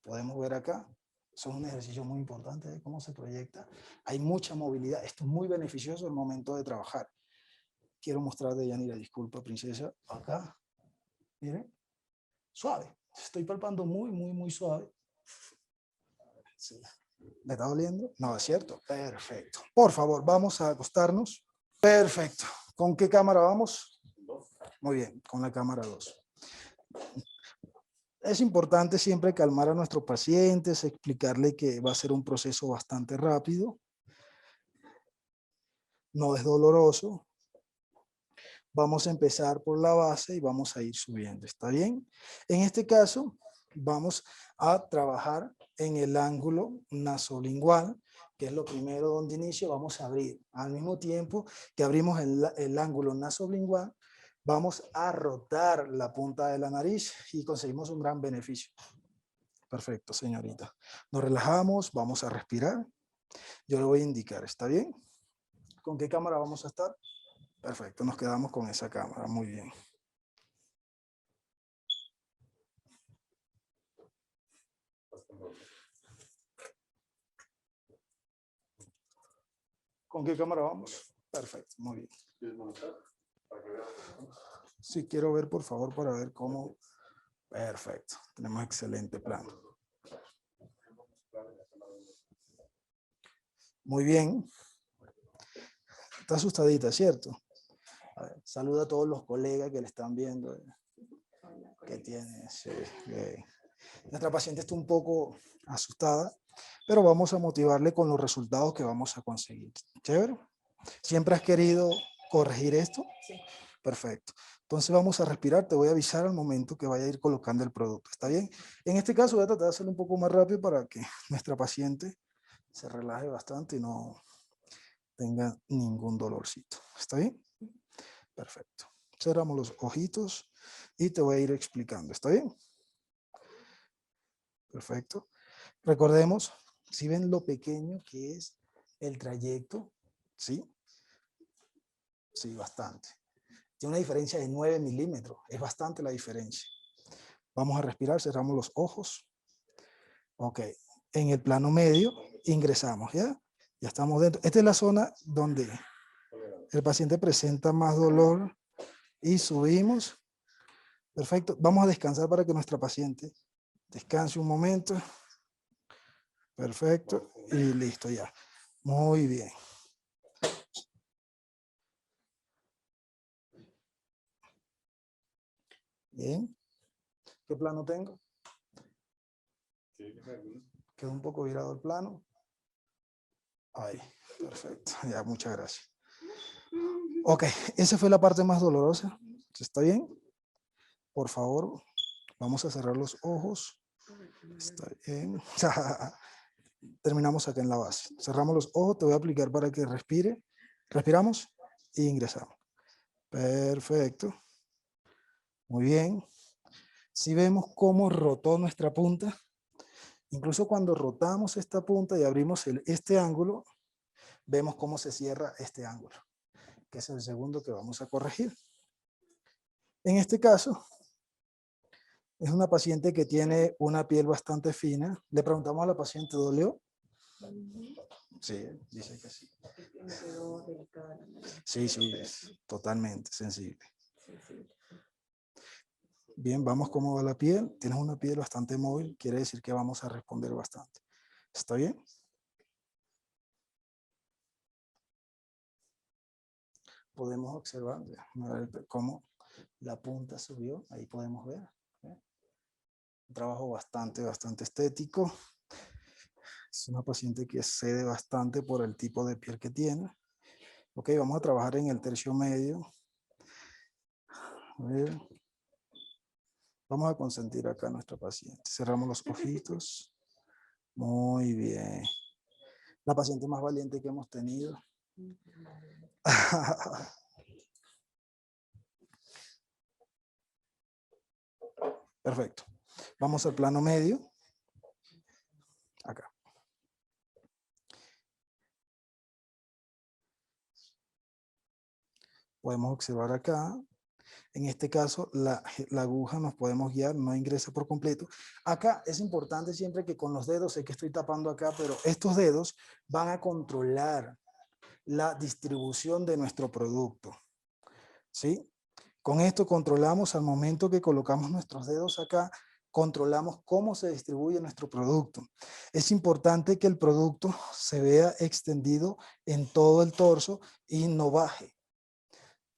Podemos ver acá. Eso es un ejercicio muy importante de cómo se proyecta. Hay mucha movilidad. Esto es muy beneficioso al momento de trabajar. Quiero mostrar de Yanira, disculpa, princesa. Acá. Miren. Suave. Estoy palpando muy suave. Sí. ¿Me está doliendo? No, es cierto. Perfecto. Por favor, vamos a acostarnos. Perfecto. ¿Con qué cámara vamos? Muy bien, con la cámara 2. Es importante siempre calmar a nuestros pacientes, explicarle que va a ser un proceso bastante rápido. No es doloroso. Vamos a empezar por la base y vamos a ir subiendo. ¿Está bien? En este caso, vamos a trabajar en el ángulo nasolingual, que es lo primero donde inicio. Vamos a abrir. Al mismo tiempo que abrimos el ángulo nasolingual, vamos a rotar la punta de la nariz y conseguimos un gran beneficio. Perfecto, señorita. Nos relajamos, vamos a respirar. Yo le voy a indicar, ¿está bien? ¿Con qué cámara vamos a estar? Perfecto, nos quedamos con esa cámara, muy bien. ¿Con qué cámara vamos? Perfecto, muy bien. Sí, quiero ver, por favor, para ver cómo. Perfecto, tenemos excelente plano. Muy bien. Está asustadita, ¿cierto? A ver, saluda a todos los colegas que le están viendo. Que tiene, sí, bien. Nuestra paciente está un poco asustada, pero vamos a motivarle con los resultados que vamos a conseguir. ¿Chévere? ¿Siempre has querido corregir esto? Sí. Perfecto. Entonces vamos a respirar. Te voy a avisar al momento que vaya a ir colocando el producto. ¿Está bien? En este caso voy a tratar de hacerlo un poco más rápido para que nuestra paciente se relaje bastante y no tenga ningún dolorcito. ¿Está bien? Perfecto. Cerramos los ojitos y te voy a ir explicando. ¿Está bien? Perfecto. Recordemos, si ven lo pequeño que es el trayecto, ¿sí? Sí, bastante. Tiene una diferencia de 9 milímetros. Es bastante la diferencia. Vamos a respirar, cerramos los ojos. Ok. En el plano medio, ingresamos, ¿ya? Ya estamos dentro. Esta es la zona donde el paciente presenta más dolor y subimos. Perfecto. Vamos a descansar para que nuestra paciente descanse un momento. Perfecto. Y listo ya. Muy bien. Bien. ¿Qué plano tengo? Quedó un poco virado el plano. Ahí. Perfecto. Ya, muchas gracias. Ok. Esa fue la parte más dolorosa. ¿Está bien? Por favor, vamos a cerrar los ojos. Está bien. Terminamos acá en la base. Cerramos los ojos. Te voy a aplicar para que respire. Respiramos e ingresamos. Perfecto. Muy bien. Si vemos cómo rotó nuestra punta, incluso cuando rotamos esta punta y abrimos este ángulo, vemos cómo se cierra este ángulo, que es el segundo que vamos a corregir. En este caso, es una paciente que tiene una piel bastante fina. Le preguntamos a la paciente, ¿dolió? Sí, dice que sí. Sí, sí, es totalmente sensible. Bien, vamos cómo va la piel. Tienes una piel bastante móvil, quiere decir que vamos a responder bastante. ¿Está bien? Podemos observar cómo la punta subió. Ahí podemos ver. Un trabajo bastante estético. Es una paciente que cede bastante por el tipo de piel que tiene. Ok, vamos a trabajar en el tercio medio. A ver. Vamos a consentir acá a nuestra paciente. Cerramos los ojitos. Muy bien. La paciente más valiente que hemos tenido. Perfecto. Vamos al plano medio. Acá. Podemos observar acá. En este caso, la aguja nos podemos guiar, no ingresa por completo. Acá es importante siempre que con los dedos, sé que estoy tapando acá, pero estos dedos van a controlar la distribución de nuestro producto. ¿Sí? Con esto controlamos al momento que colocamos nuestros dedos acá, controlamos cómo se distribuye nuestro producto. Es importante que el producto se vea extendido en todo el torso y no baje.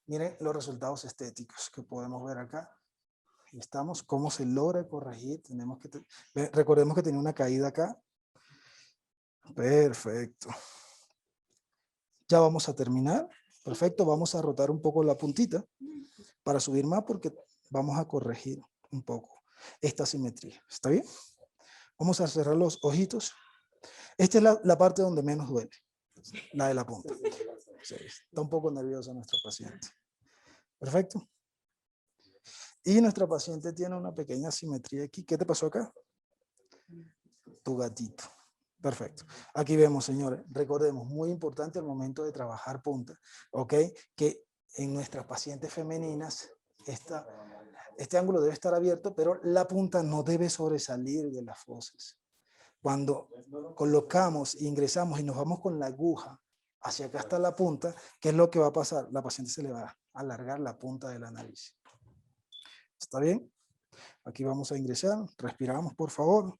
Miren los resultados estéticos que podemos ver acá. Ahí estamos, cómo se logra corregir. Recordemos que tenía una caída acá. Perfecto. Ya vamos a terminar. Perfecto, vamos a rotar un poco la puntita para subir más porque vamos a corregir un poco esta simetría. ¿Está bien? Vamos a cerrar los ojitos. Esta es la parte donde menos duele, la de la punta. Sí, está un poco nerviosa nuestra paciente. Perfecto. Y nuestra paciente tiene una pequeña simetría aquí. ¿Qué te pasó acá? Tu gatito. Perfecto. Aquí vemos, señores, recordemos, muy importante al momento de trabajar punta, ¿ok? Que en nuestras pacientes femeninas, este ángulo debe estar abierto, pero la punta no debe sobresalir de las fosas. Cuando colocamos, ingresamos y nos vamos con la aguja hacia acá hasta la punta, ¿qué es lo que va a pasar? La paciente se le va a alargar la punta de la nariz. ¿Está bien? Aquí vamos a ingresar, respiramos por favor.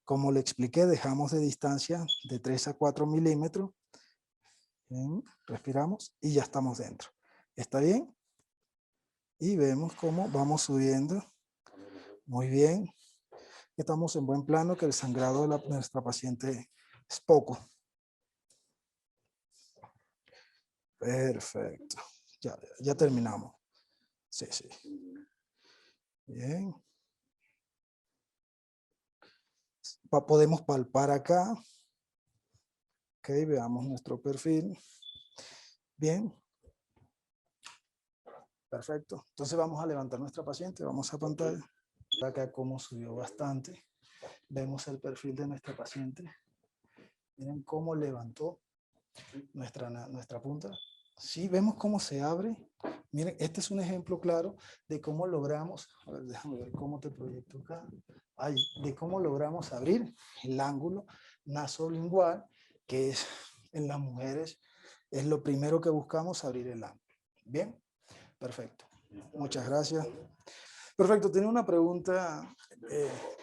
Como le expliqué, dejamos de distancia de 3 a 4 milímetros. Bien, respiramos y ya estamos dentro. ¿Está bien? Y vemos cómo vamos subiendo. Muy bien. Estamos en buen plano, que el sangrado de nuestra paciente es poco. Perfecto. Ya terminamos. Sí, sí. Bien. Podemos palpar acá. Ok, veamos nuestro perfil. Bien. Perfecto. Entonces vamos a levantar nuestra paciente. Vamos a pantalla. Acá cómo subió bastante. Vemos el perfil de nuestra paciente. Miren cómo levantó nuestra punta. Sí, vemos cómo se abre. Miren, este es un ejemplo claro de cómo logramos, a ver, déjame ver cómo te proyecto acá. Ahí, de cómo logramos abrir el ángulo nasolingual, que es en las mujeres, es lo primero que buscamos, abrir el ángulo. Bien, perfecto. Muchas gracias. Perfecto, tenía una pregunta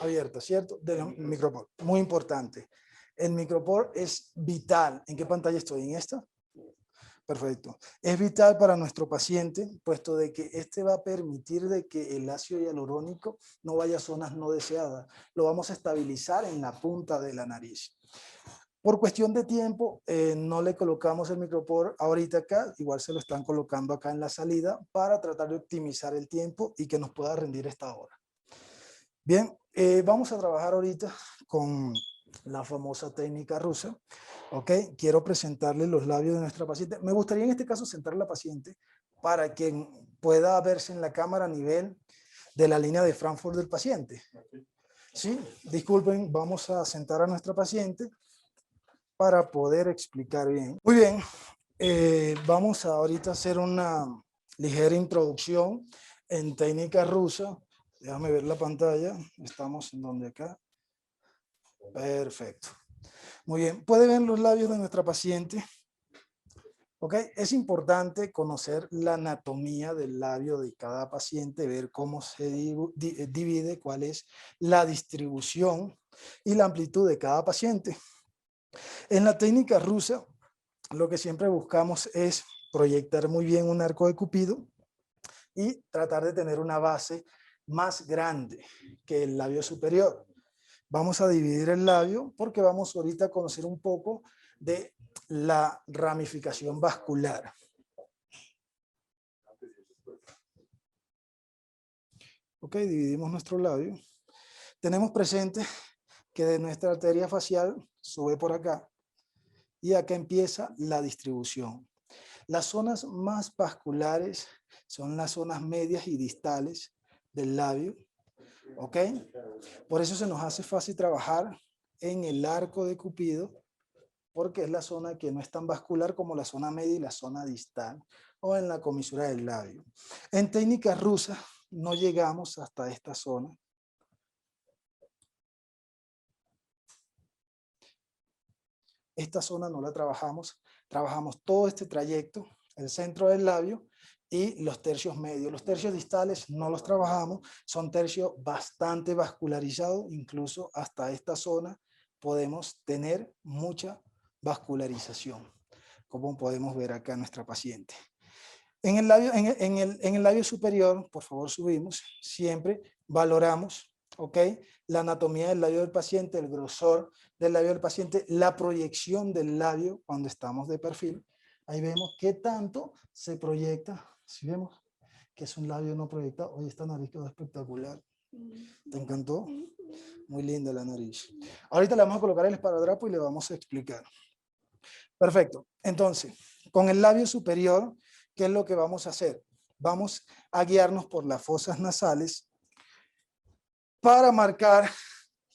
abierta, ¿cierto? Del micropor. Muy importante. El micropor es vital. ¿En qué pantalla estoy? ¿En esta? Perfecto. Es vital para nuestro paciente, puesto de que este va a permitir de que el ácido hialurónico no vaya a zonas no deseadas. Lo vamos a estabilizar en la punta de la nariz. Por cuestión de tiempo, no le colocamos el micropor ahorita acá, igual se lo están colocando acá en la salida para tratar de optimizar el tiempo y que nos pueda rendir esta hora. Bien, vamos a trabajar ahorita con la famosa técnica rusa. Ok, quiero presentarle los labios de nuestra paciente. Me gustaría en este caso sentar a la paciente para que pueda verse en la cámara a nivel de la línea de Frankfurt del paciente. Sí, disculpen, vamos a sentar a nuestra paciente para poder explicar bien. Muy bien, vamos a ahorita hacer una ligera introducción en técnica rusa. Déjame ver la pantalla. Estamos en donde acá. Perfecto. Muy bien, puede ver los labios de nuestra paciente. Ok, es importante conocer la anatomía del labio de cada paciente, ver cómo se divide, cuál es la distribución y la amplitud de cada paciente. En la técnica rusa, lo que siempre buscamos es proyectar muy bien un arco de Cupido y tratar de tener una base más grande que el labio superior. Vamos a dividir el labio porque vamos ahorita a conocer un poco de la ramificación vascular. Ok, dividimos nuestro labio. Tenemos presente que de nuestra arteria facial sube por acá y acá empieza la distribución. Las zonas más vasculares son las zonas medias y distales del labio. ¿Ok? Por eso se nos hace fácil trabajar en el arco de Cupido, porque es la zona que no es tan vascular como la zona media y la zona distal, o en la comisura del labio. En técnicas rusas no llegamos hasta esta zona. Esta zona no la trabajamos, trabajamos todo este trayecto, el centro del labio y los tercios medios. Los tercios distales no los trabajamos, son tercios bastante vascularizados, incluso hasta esta zona podemos tener mucha vascularización, como podemos ver acá en nuestra paciente. En el labio superior, por favor subimos, siempre valoramos, ¿ok? La anatomía del labio del paciente, el grosor del labio del paciente, la proyección del labio cuando estamos de perfil. Ahí vemos qué tanto se proyecta. Si vemos que es un labio no proyectado, oye, esta nariz quedó espectacular. ¿Te encantó? Muy linda la nariz. Ahorita le vamos a colocar el esparadrapo y le vamos a explicar. Perfecto. Entonces, con el labio superior, ¿qué es lo que vamos a hacer? Vamos a guiarnos por las fosas nasales para marcar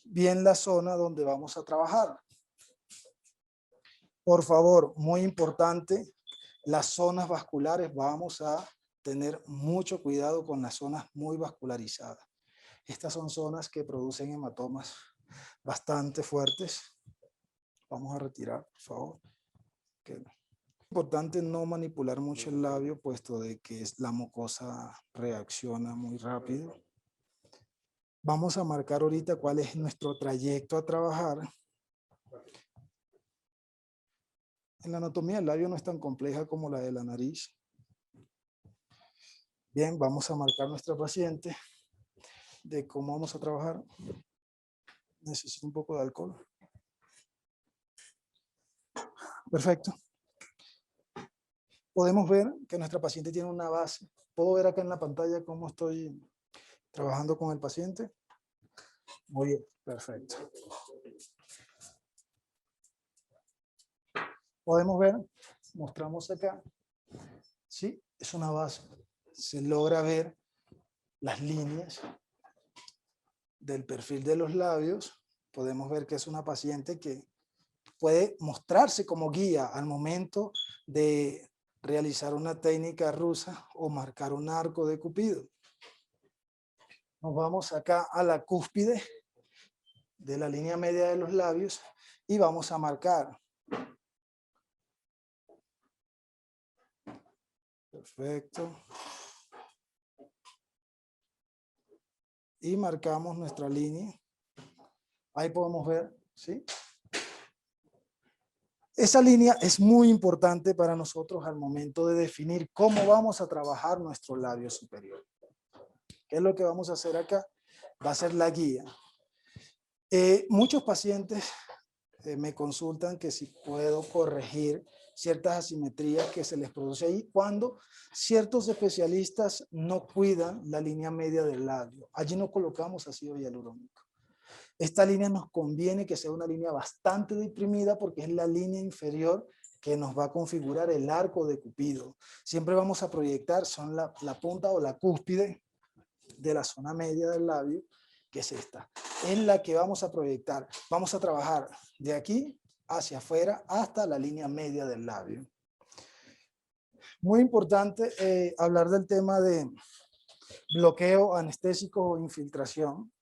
bien la zona donde vamos a trabajar. Por favor, muy importante, las zonas vasculares, vamos a tener mucho cuidado con las zonas muy vascularizadas. Estas son zonas que producen hematomas bastante fuertes. Vamos a retirar, por favor. Es importante no manipular mucho el labio, puesto de que la mucosa reacciona muy rápido. Vamos a marcar ahorita cuál es nuestro trayecto a trabajar. La anatomía del labio no es tan compleja como la de la nariz. Bien, vamos a marcar nuestra paciente de cómo vamos a trabajar. Necesito un poco de alcohol. Perfecto. Podemos ver que nuestra paciente tiene una base. ¿Puedo ver acá en la pantalla cómo estoy trabajando con el paciente? Muy bien, perfecto. Podemos ver, mostramos acá, ¿sí? Es una base. Se logra ver las líneas del perfil de los labios. Podemos ver que es una paciente que puede mostrarse como guía al momento de realizar una técnica rusa o marcar un arco de Cupido. Nos vamos acá a la cúspide de la línea media de los labios y vamos a marcar. Perfecto. Y marcamos nuestra línea. Ahí podemos ver, ¿sí? Esa línea es muy importante para nosotros al momento de definir cómo vamos a trabajar nuestro labio superior. ¿Qué es lo que vamos a hacer acá? Va a ser la guía. Muchos pacientes me consultan que si puedo corregir ciertas asimetrías que se les produce ahí cuando ciertos especialistas no cuidan la línea media del labio. Allí no colocamos ácido hialurónico. Esta línea nos conviene que sea una línea bastante deprimida porque es la línea inferior que nos va a configurar el arco de Cupido. Siempre vamos a proyectar, son la punta o la cúspide de la zona media del labio, que es esta. Es la que vamos a proyectar. Vamos a trabajar de aquí hacia afuera hasta la línea media del labio. Muy importante hablar del tema de bloqueo anestésico o infiltración.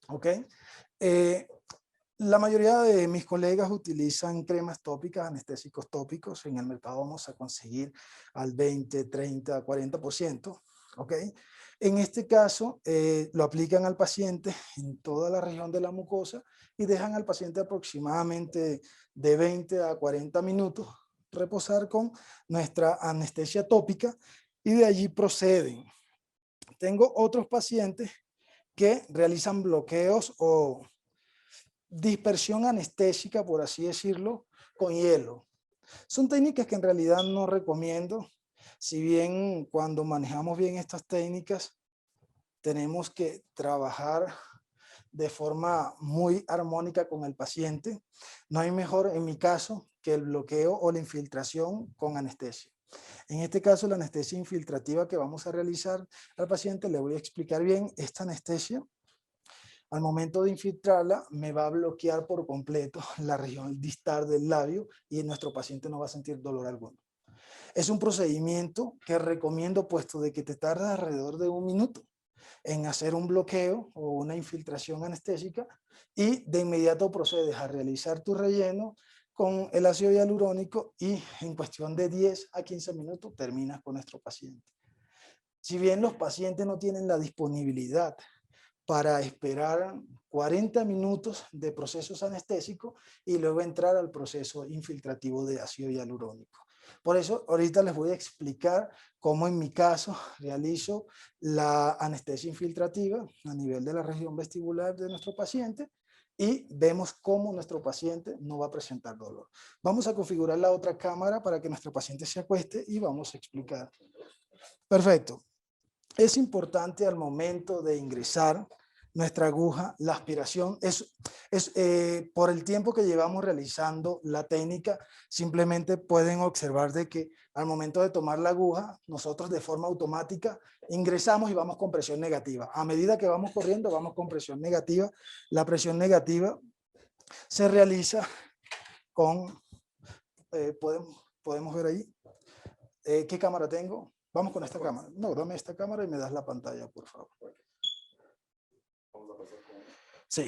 ¿Ok? La mayoría de mis colegas utilizan cremas tópicas, anestésicos tópicos. En el mercado vamos a conseguir al 20, 30, 40%. ¿Ok? En este caso, lo aplican al paciente en toda la región de la mucosa y dejan al paciente aproximadamente de 20 a 40 minutos reposar con nuestra anestesia tópica y de allí proceden. Tengo otros pacientes que realizan bloqueos o dispersión anestésica, por así decirlo, con hielo. Son técnicas que en realidad no recomiendo. Si bien cuando manejamos bien estas técnicas, tenemos que trabajar de forma muy armónica con el paciente. No hay mejor, en mi caso, que el bloqueo o la infiltración con anestesia. En este caso, la anestesia infiltrativa que vamos a realizar al paciente, le voy a explicar bien. Esta anestesia, al momento de infiltrarla, me va a bloquear por completo la región distal del labio y nuestro paciente no va a sentir dolor alguno. Es un procedimiento que recomiendo, puesto de que te tarda alrededor de 1 minuto en hacer un bloqueo o una infiltración anestésica y de inmediato procedes a realizar tu relleno con el ácido hialurónico y en cuestión de 10 a 15 minutos terminas con nuestro paciente. Si bien los pacientes no tienen la disponibilidad para esperar 40 minutos de procesos anestésicos y luego entrar al proceso infiltrativo de ácido hialurónico. Por eso ahorita les voy a explicar cómo en mi caso realizo la anestesia infiltrativa a nivel de la región vestibular de nuestro paciente y vemos cómo nuestro paciente no va a presentar dolor. Vamos a configurar la otra cámara para que nuestro paciente se acueste y vamos a explicar. Perfecto. Es importante al momento de ingresar nuestra aguja, la aspiración por el tiempo que llevamos realizando la técnica, simplemente pueden observar de que al momento de tomar la aguja, nosotros de forma automática ingresamos y vamos con presión negativa. A medida que vamos corriendo, vamos con presión negativa. La presión negativa se realiza con podemos ver ahí. ¿Qué cámara tengo? Vamos con esta cámara. No, dame esta cámara y me das la pantalla, por favor. Sí.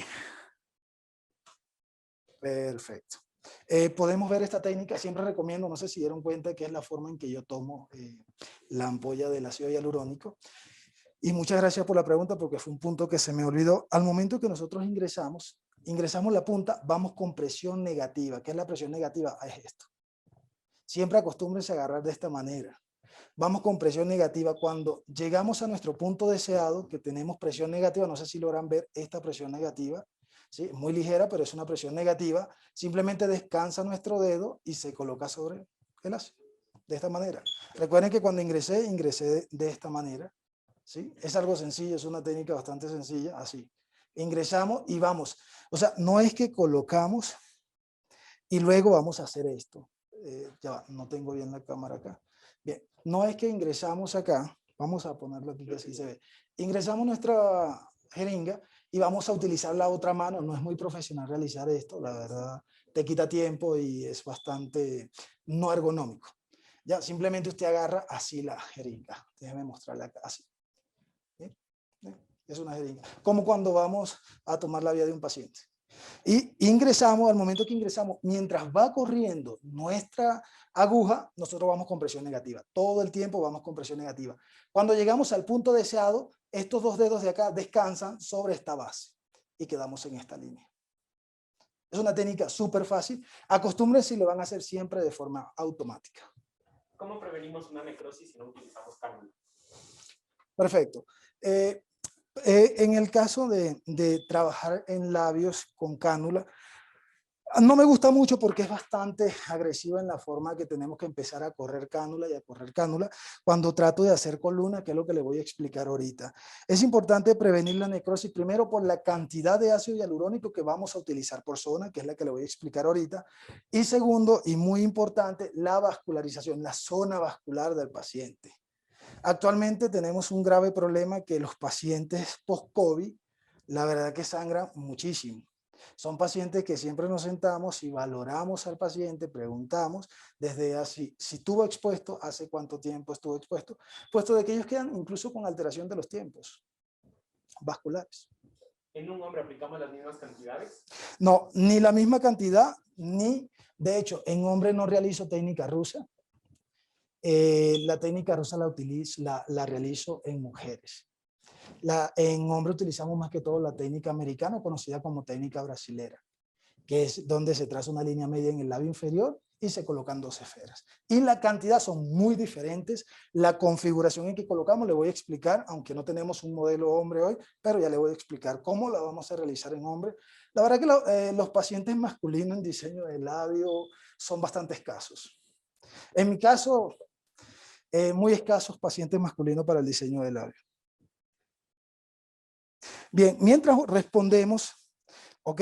Perfecto. Podemos ver esta técnica, siempre recomiendo, no sé si dieron cuenta que es la forma en que yo tomo la ampolla del ácido hialurónico. Y muchas gracias por la pregunta porque fue un punto que se me olvidó. Al momento que nosotros ingresamos la punta, vamos con presión negativa. ¿Qué es la presión negativa? Es esto. Siempre acostúmbrense a agarrar de esta manera. Vamos con presión negativa. Cuando llegamos a nuestro punto deseado, que tenemos presión negativa, no sé si logran ver esta presión negativa, ¿sí? Muy ligera, pero es una presión negativa. Simplemente descansa nuestro dedo y se coloca sobre el ácido. De esta manera. Recuerden que cuando ingresé de esta manera. ¿Sí? Es algo sencillo, es una técnica bastante sencilla, así. Ingresamos y vamos. O sea, no es que colocamos y luego vamos a hacer esto. Ya va, no tengo bien la cámara acá. Bien, no es que ingresamos acá, vamos a ponerlo aquí que así se ve. Ingresamos nuestra jeringa y vamos a utilizar la otra mano. No es muy profesional realizar esto, la verdad. Te quita tiempo y es bastante no ergonómico. Ya, simplemente usted agarra así la jeringa. Déjeme mostrarla acá, así. Es una jeringa. Como cuando vamos a tomar la vía de un paciente. Y ingresamos, al momento que ingresamos, mientras va corriendo nuestra aguja, nosotros vamos con presión negativa. Todo el tiempo vamos con presión negativa. Cuando llegamos al punto deseado, estos dos dedos de acá descansan sobre esta base y quedamos en esta línea. Es una técnica súper fácil. Acostúmbrense y lo van a hacer siempre de forma automática. ¿Cómo prevenimos una necrosis si no utilizamos cánula? Perfecto. En el caso de trabajar en labios con cánula, no me gusta mucho porque es bastante agresiva en la forma que tenemos que empezar a correr cánula y a correr cánula cuando trato de hacer columna, que es lo que le voy a explicar ahorita. Es importante prevenir la necrosis primero por la cantidad de ácido hialurónico que vamos a utilizar por zona, que es la que le voy a explicar ahorita. Y segundo, y muy importante, la vascularización, la zona vascular del paciente. Actualmente tenemos un grave problema que los pacientes post-COVID, la verdad que sangran muchísimo. Son pacientes que siempre nos sentamos y valoramos al paciente, preguntamos desde así, si estuvo expuesto, hace cuánto tiempo estuvo expuesto, puesto de que ellos quedan incluso con alteración de los tiempos vasculares. ¿En un hombre aplicamos las mismas cantidades? No, ni la misma cantidad, ni, de hecho, en hombre no realizo técnica rusa. La técnica rusa la realizo en mujeres. En hombre utilizamos más que todo la técnica americana, conocida como técnica brasilera, que es donde se traza una línea media en el labio inferior y se colocan 2 esferas. Y la cantidad son muy diferentes. La configuración en que colocamos le voy a explicar, aunque no tenemos un modelo hombre hoy, pero ya le voy a explicar cómo la vamos a realizar en hombre. La verdad que los pacientes masculinos en diseño de labio son bastante escasos. En mi caso, muy escasos pacientes masculinos para el diseño de labio. Bien, mientras respondemos, ¿ok?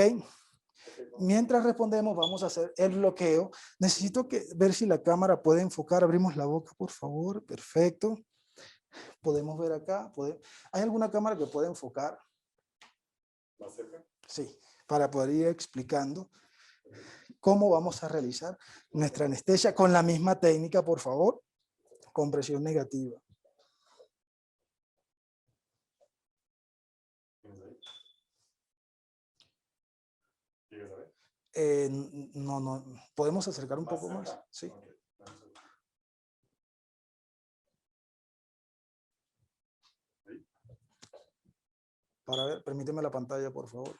Mientras respondemos vamos a hacer el bloqueo. Necesito ver si la cámara puede enfocar. Abrimos la boca, por favor. Perfecto. Podemos ver acá. ¿Hay alguna cámara que pueda enfocar? ¿Más cerca? Sí, para poder ir explicando cómo vamos a realizar nuestra anestesia con la misma técnica, por favor, con presión negativa. No, ¿podemos acercar un poco más? Sí. Para ver, permíteme la pantalla, por favor.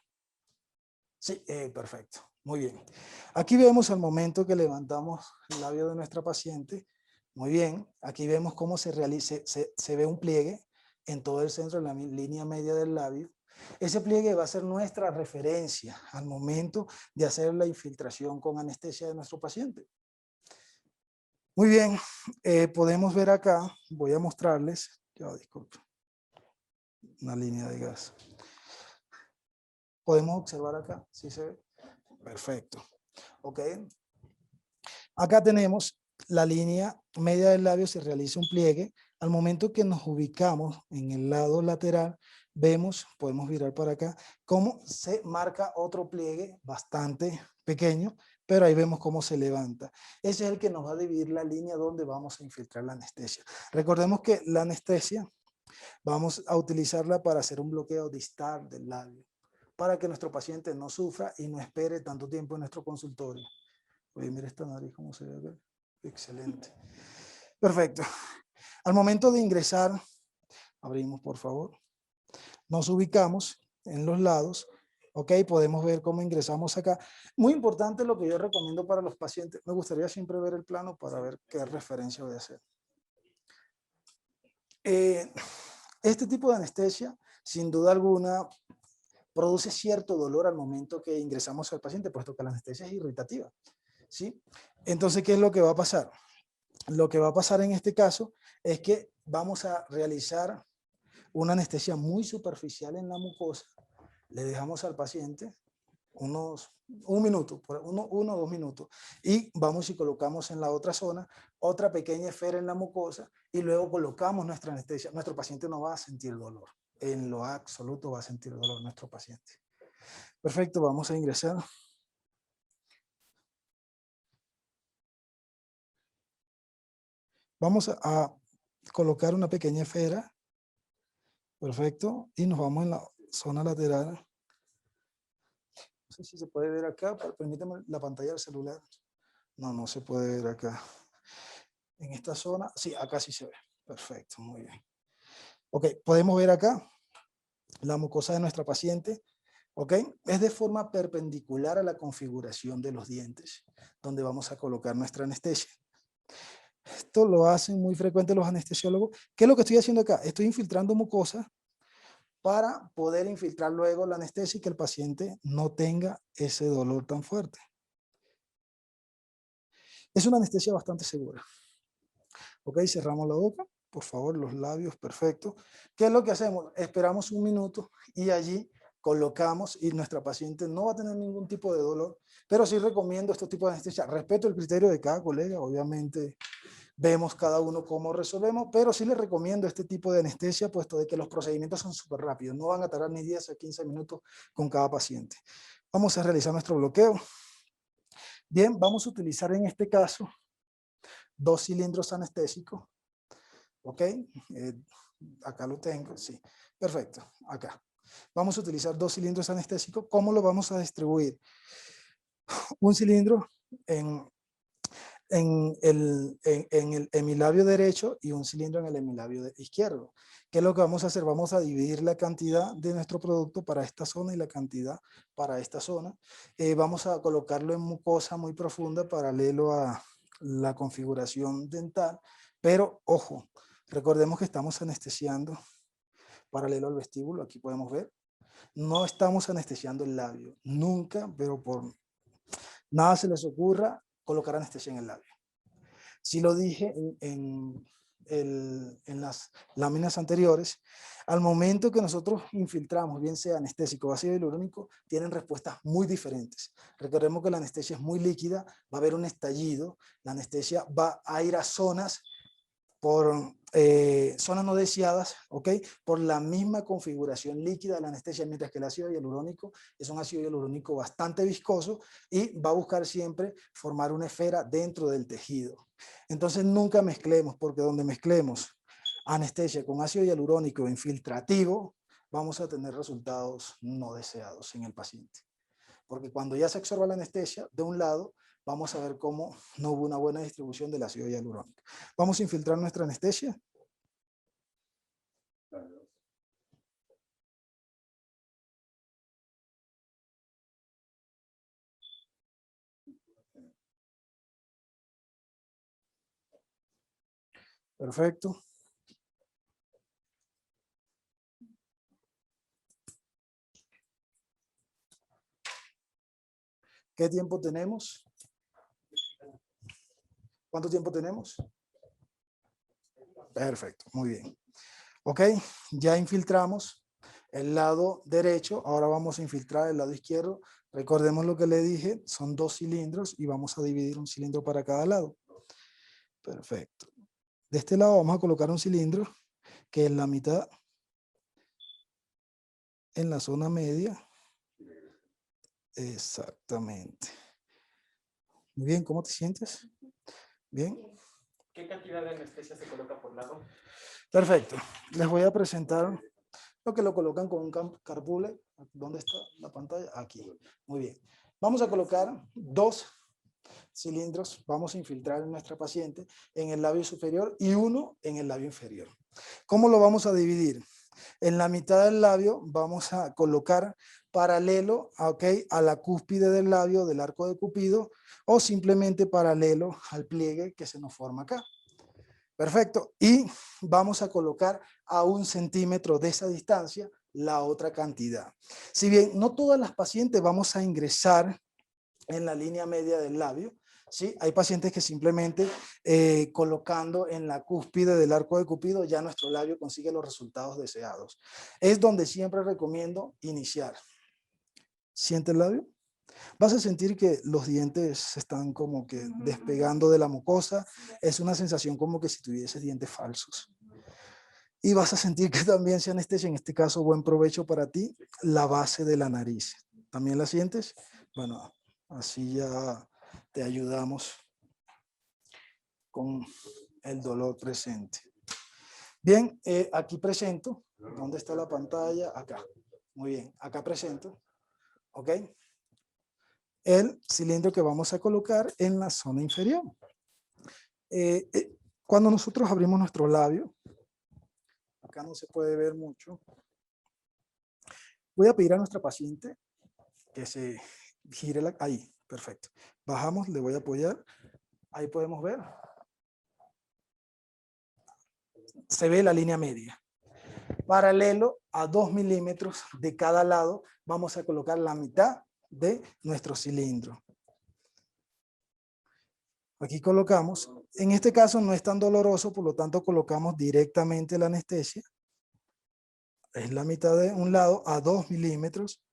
Sí, perfecto. Muy bien. Aquí vemos al momento que levantamos el labio de nuestra paciente. Muy bien. Aquí vemos cómo se ve un pliegue en todo el centro, en la línea media del labio. Ese pliegue va a ser nuestra referencia al momento de hacer la infiltración con anestesia de nuestro paciente. Muy bien, podemos ver acá, voy a mostrarles, disculpen, una línea de gas. ¿Podemos observar acá? ¿Sí se ve? Perfecto. Ok. Acá tenemos la línea media del labio, se realiza un pliegue. Al momento que nos ubicamos en el lado lateral, vemos, podemos virar para acá, cómo se marca otro pliegue bastante pequeño pero ahí vemos cómo se levanta. Ese es el que nos va a dividir la línea donde vamos a infiltrar la anestesia. Recordemos que la anestesia vamos a utilizarla para hacer un bloqueo distal del labio, para que nuestro paciente no sufra y no espere tanto tiempo en nuestro consultorio. Oye, mira esta nariz cómo se ve. Excelente. Perfecto. Al momento de ingresar, abrimos por favor, nos ubicamos en los lados, ok, podemos ver cómo ingresamos acá. Muy importante lo que yo recomiendo para los pacientes, me gustaría siempre ver el plano para ver qué referencia voy a hacer. Este tipo de anestesia, sin duda alguna, produce cierto dolor al momento que ingresamos al paciente, puesto que la anestesia es irritativa, ¿sí? Entonces, ¿qué es lo que va a pasar? Lo que va a pasar en este caso es que vamos a realizar una anestesia muy superficial en la mucosa. Le dejamos al paciente un minuto, uno o 2 minutos, y vamos y colocamos en la otra zona otra pequeña esfera en la mucosa y luego colocamos nuestra anestesia. Nuestro paciente no va a sentir dolor. En lo absoluto va a sentir dolor nuestro paciente. Perfecto, vamos a ingresar. Vamos a colocar una pequeña esfera. Perfecto. Y nos vamos en la zona lateral. No sé si se puede ver acá. Permítame la pantalla del celular. No, no se puede ver acá. En esta zona. Sí, acá sí se ve. Perfecto, muy bien. Ok, podemos ver acá la mucosa de nuestra paciente. Ok, es de forma perpendicular a la configuración de los dientes, donde vamos a colocar nuestra anestesia. Esto lo hacen muy frecuente los anestesiólogos. ¿Qué es lo que estoy haciendo acá? Estoy infiltrando mucosa para poder infiltrar luego la anestesia y que el paciente no tenga ese dolor tan fuerte. Es una anestesia bastante segura. Ok, cerramos la boca, por favor, los labios, perfecto. ¿Qué es lo que hacemos? Esperamos un minuto y allí colocamos y nuestra paciente no va a tener ningún tipo de dolor, pero sí recomiendo estos tipos de anestesia. Respeto el criterio de cada colega, obviamente vemos cada uno cómo resolvemos, pero sí les recomiendo este tipo de anestesia, puesto de que los procedimientos son súper rápidos, no van a tardar ni 10 a 15 minutos con cada paciente. Vamos a realizar nuestro bloqueo. Bien, vamos a utilizar en este caso 2 cilindros anestésicos, ¿ok? Acá lo tengo, sí, perfecto, acá. Vamos a utilizar 2 cilindros anestésicos. ¿Cómo lo vamos a distribuir? Un cilindro en el hemilabio derecho y un cilindro en el hemilabio izquierdo. ¿Qué es lo que vamos a hacer? Vamos a dividir la cantidad de nuestro producto para esta zona y la cantidad para esta zona. Vamos a colocarlo en mucosa muy profunda paralelo a la configuración dental, pero ojo, recordemos que estamos anestesiando paralelo al vestíbulo, aquí podemos ver. No estamos anestesiando el labio, nunca, pero por nada se les ocurra colocar anestesia en el labio. Sí lo dije en las láminas anteriores, al momento que nosotros infiltramos, bien sea anestésico o ácido hialurónico, tienen respuestas muy diferentes. Recordemos que la anestesia es muy líquida, va a haber un estallido, la anestesia va a ir a zonas por zonas no deseadas, ¿ok? Por la misma configuración líquida de la anestesia, mientras que el ácido hialurónico es un ácido hialurónico bastante viscoso y va a buscar siempre formar una esfera dentro del tejido. Entonces nunca mezclemos, porque donde mezclemos anestesia con ácido hialurónico infiltrativo, vamos a tener resultados no deseados en el paciente. Porque cuando ya se absorba la anestesia de un lado, vamos a ver cómo no hubo una buena distribución del ácido hialurónico. Vamos a infiltrar nuestra anestesia. Perfecto. ¿Qué tiempo tenemos? ¿Cuánto tiempo tenemos? Perfecto, muy bien. Ok, ya infiltramos el lado derecho, ahora vamos a infiltrar el lado izquierdo. Recordemos lo que le dije, son 2 cilindros y vamos a dividir un cilindro para cada lado. Perfecto. De este lado vamos a colocar un cilindro que es la mitad en la zona media. Exactamente. Muy bien, ¿cómo te sientes? Bien. ¿Qué cantidad de anestesia se coloca por lado? Perfecto. Les voy a presentar lo que lo colocan con un carpule. ¿Dónde está la pantalla? Aquí. Muy bien. Vamos a colocar 2 cilindros. Vamos a infiltrar en nuestra paciente en el labio superior y 1 en el labio inferior. ¿Cómo lo vamos a dividir? En la mitad del labio vamos a colocar paralelo, a la cúspide del labio del arco de Cupido o simplemente paralelo al pliegue que se nos forma acá. Perfecto. Y vamos a colocar a 1 centímetro de esa distancia la otra cantidad. Si bien no todas las pacientes vamos a ingresar en la línea media del labio, ¿sí? Hay pacientes que simplemente colocando en la cúspide del arco de Cupido ya nuestro labio consigue los resultados deseados. Es donde siempre recomiendo iniciar. ¿Siente el labio? Vas a sentir que los dientes se están como que despegando de la mucosa. Es una sensación como que si tuvieses dientes falsos. Y vas a sentir que también se anestesia, en este caso, buen provecho para ti, la base de la nariz. ¿También la sientes? Bueno, así ya te ayudamos con el dolor presente. Bien, aquí presento. ¿Dónde está la pantalla? Acá. Muy bien, acá presento. ¿Ok? El cilindro que vamos a colocar en la zona inferior. Cuando nosotros abrimos nuestro labio, acá no se puede ver mucho. Voy a pedir a nuestra paciente que se gire ahí, perfecto. Bajamos, le voy a apoyar. Ahí podemos ver. Se ve la línea media. Paralelo a 2 milímetros de cada lado, vamos a colocar la mitad de nuestro cilindro. Aquí colocamos. En este caso no es tan doloroso, por lo tanto colocamos directamente la anestesia. Es la mitad de un lado a 2 milímetros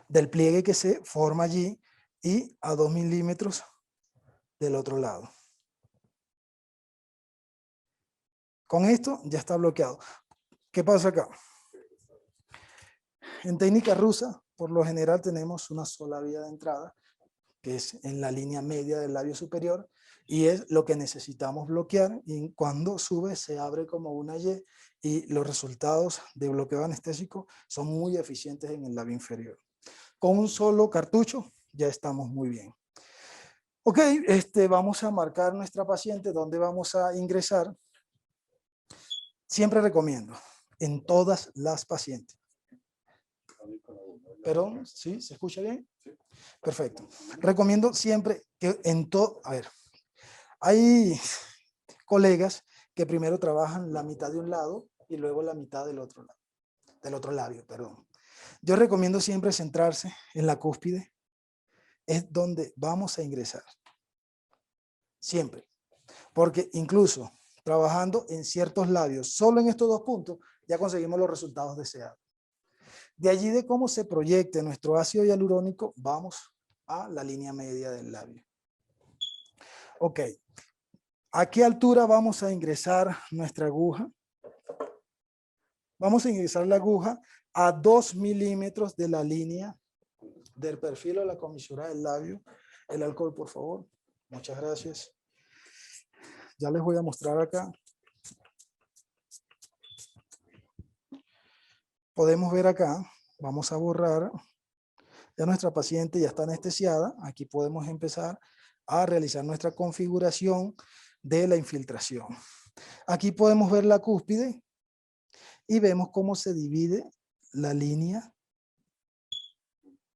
del pliegue que se forma allí y a 2 milímetros del otro lado. Con esto ya está bloqueado. ¿Qué pasa acá? En técnica rusa, por lo general tenemos una sola vía de entrada, que es en la línea media del labio superior, y es lo que necesitamos bloquear, y cuando sube se abre como una Y, y los resultados de bloqueo anestésico son muy eficientes en el labio inferior. Con un solo cartucho ya estamos muy bien. Ok, vamos a marcar nuestra paciente donde vamos a ingresar. Siempre recomiendo, en todas las pacientes. ¿Perdón? ¿Sí? ¿Se escucha bien? Perfecto. Recomiendo siempre que en todo, a ver, hay colegas que primero trabajan la mitad de un lado y luego la mitad del otro lado, del otro labio, perdón. Yo recomiendo siempre centrarse en la cúspide, es donde vamos a ingresar. Siempre. Porque incluso trabajando en ciertos labios, solo en estos 2 puntos, ya conseguimos los resultados deseados. De allí de cómo se proyecte nuestro ácido hialurónico, vamos a la línea media del labio. Ok. ¿A qué altura vamos a ingresar nuestra aguja? Vamos a ingresar la aguja a 2 milímetros de la línea del perfil o la comisura del labio. El alcohol, por favor. Muchas gracias. Ya les voy a mostrar acá. Podemos ver acá, vamos a borrar. Ya nuestra paciente ya está anestesiada. Aquí podemos empezar a realizar nuestra configuración de la infiltración. Aquí podemos ver la cúspide y vemos cómo se divide la línea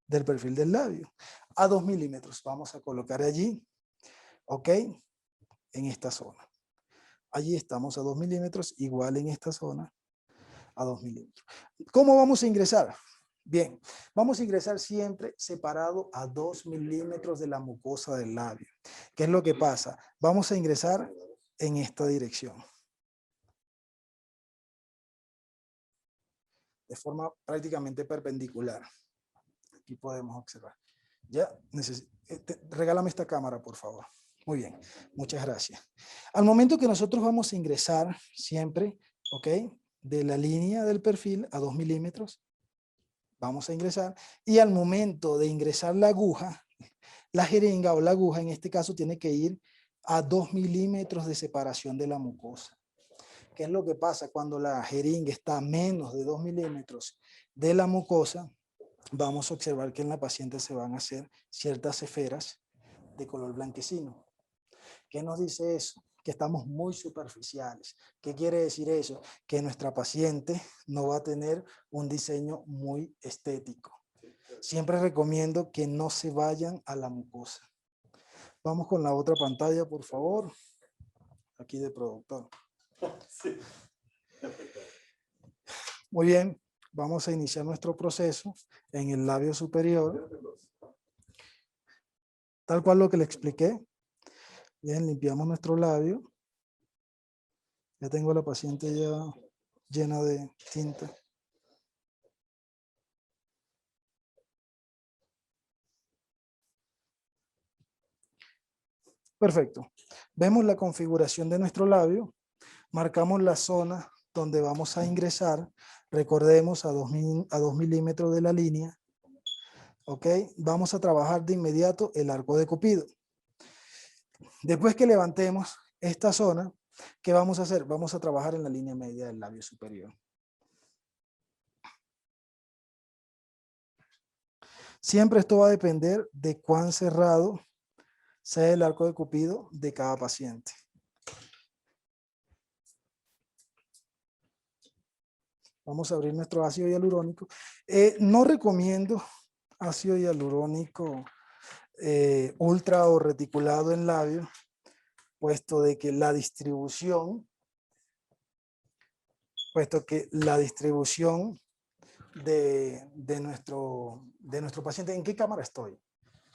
del perfil del labio. A 2 milímetros vamos a colocar allí, ok, en esta zona. Allí estamos a 2 milímetros, igual en esta zona, a 2 milímetros. ¿Cómo vamos a ingresar? Bien, vamos a ingresar siempre separado a 2 milímetros de la mucosa del labio. ¿Qué es lo que pasa? Vamos a ingresar en esta dirección. De forma prácticamente perpendicular. Aquí podemos observar. Ya, regálame esta cámara, por favor. Muy bien, muchas gracias. Al momento que nosotros vamos a ingresar siempre, ok, de la línea del perfil a 2 milímetros, vamos a ingresar, y al momento de ingresar la aguja, la jeringa o la aguja en este caso tiene que ir a 2 milímetros de separación de la mucosa. ¿Qué es lo que pasa cuando la jeringa está a menos de 2 milímetros de la mucosa? Vamos a observar que en la paciente se van a hacer ciertas esferas de color blanquecino. ¿Qué nos dice eso? Que estamos muy superficiales. ¿Qué quiere decir eso? Que nuestra paciente no va a tener un diseño muy estético. Siempre recomiendo que no se vayan a la mucosa. Vamos con la otra pantalla, por favor. Aquí de productor. Sí. Muy bien, vamos a iniciar nuestro proceso en el labio superior. Tal cual lo que le expliqué. Bien, limpiamos nuestro labio. Ya tengo a la paciente ya llena de tinta. Perfecto. Vemos la configuración de nuestro labio. Marcamos la zona donde vamos a ingresar. Recordemos a 2 milímetros de la línea. ¿Ok? Vamos a trabajar de inmediato el arco de Cupido. Después que levantemos esta zona, ¿qué vamos a hacer? Vamos a trabajar en la línea media del labio superior. Siempre esto va a depender de cuán cerrado sea el arco de Cupido de cada paciente. Vamos a abrir nuestro ácido hialurónico. No recomiendo ácido hialurónico ultra o reticulado en labio, puesto que la distribución de nuestro paciente, ¿en qué cámara estoy?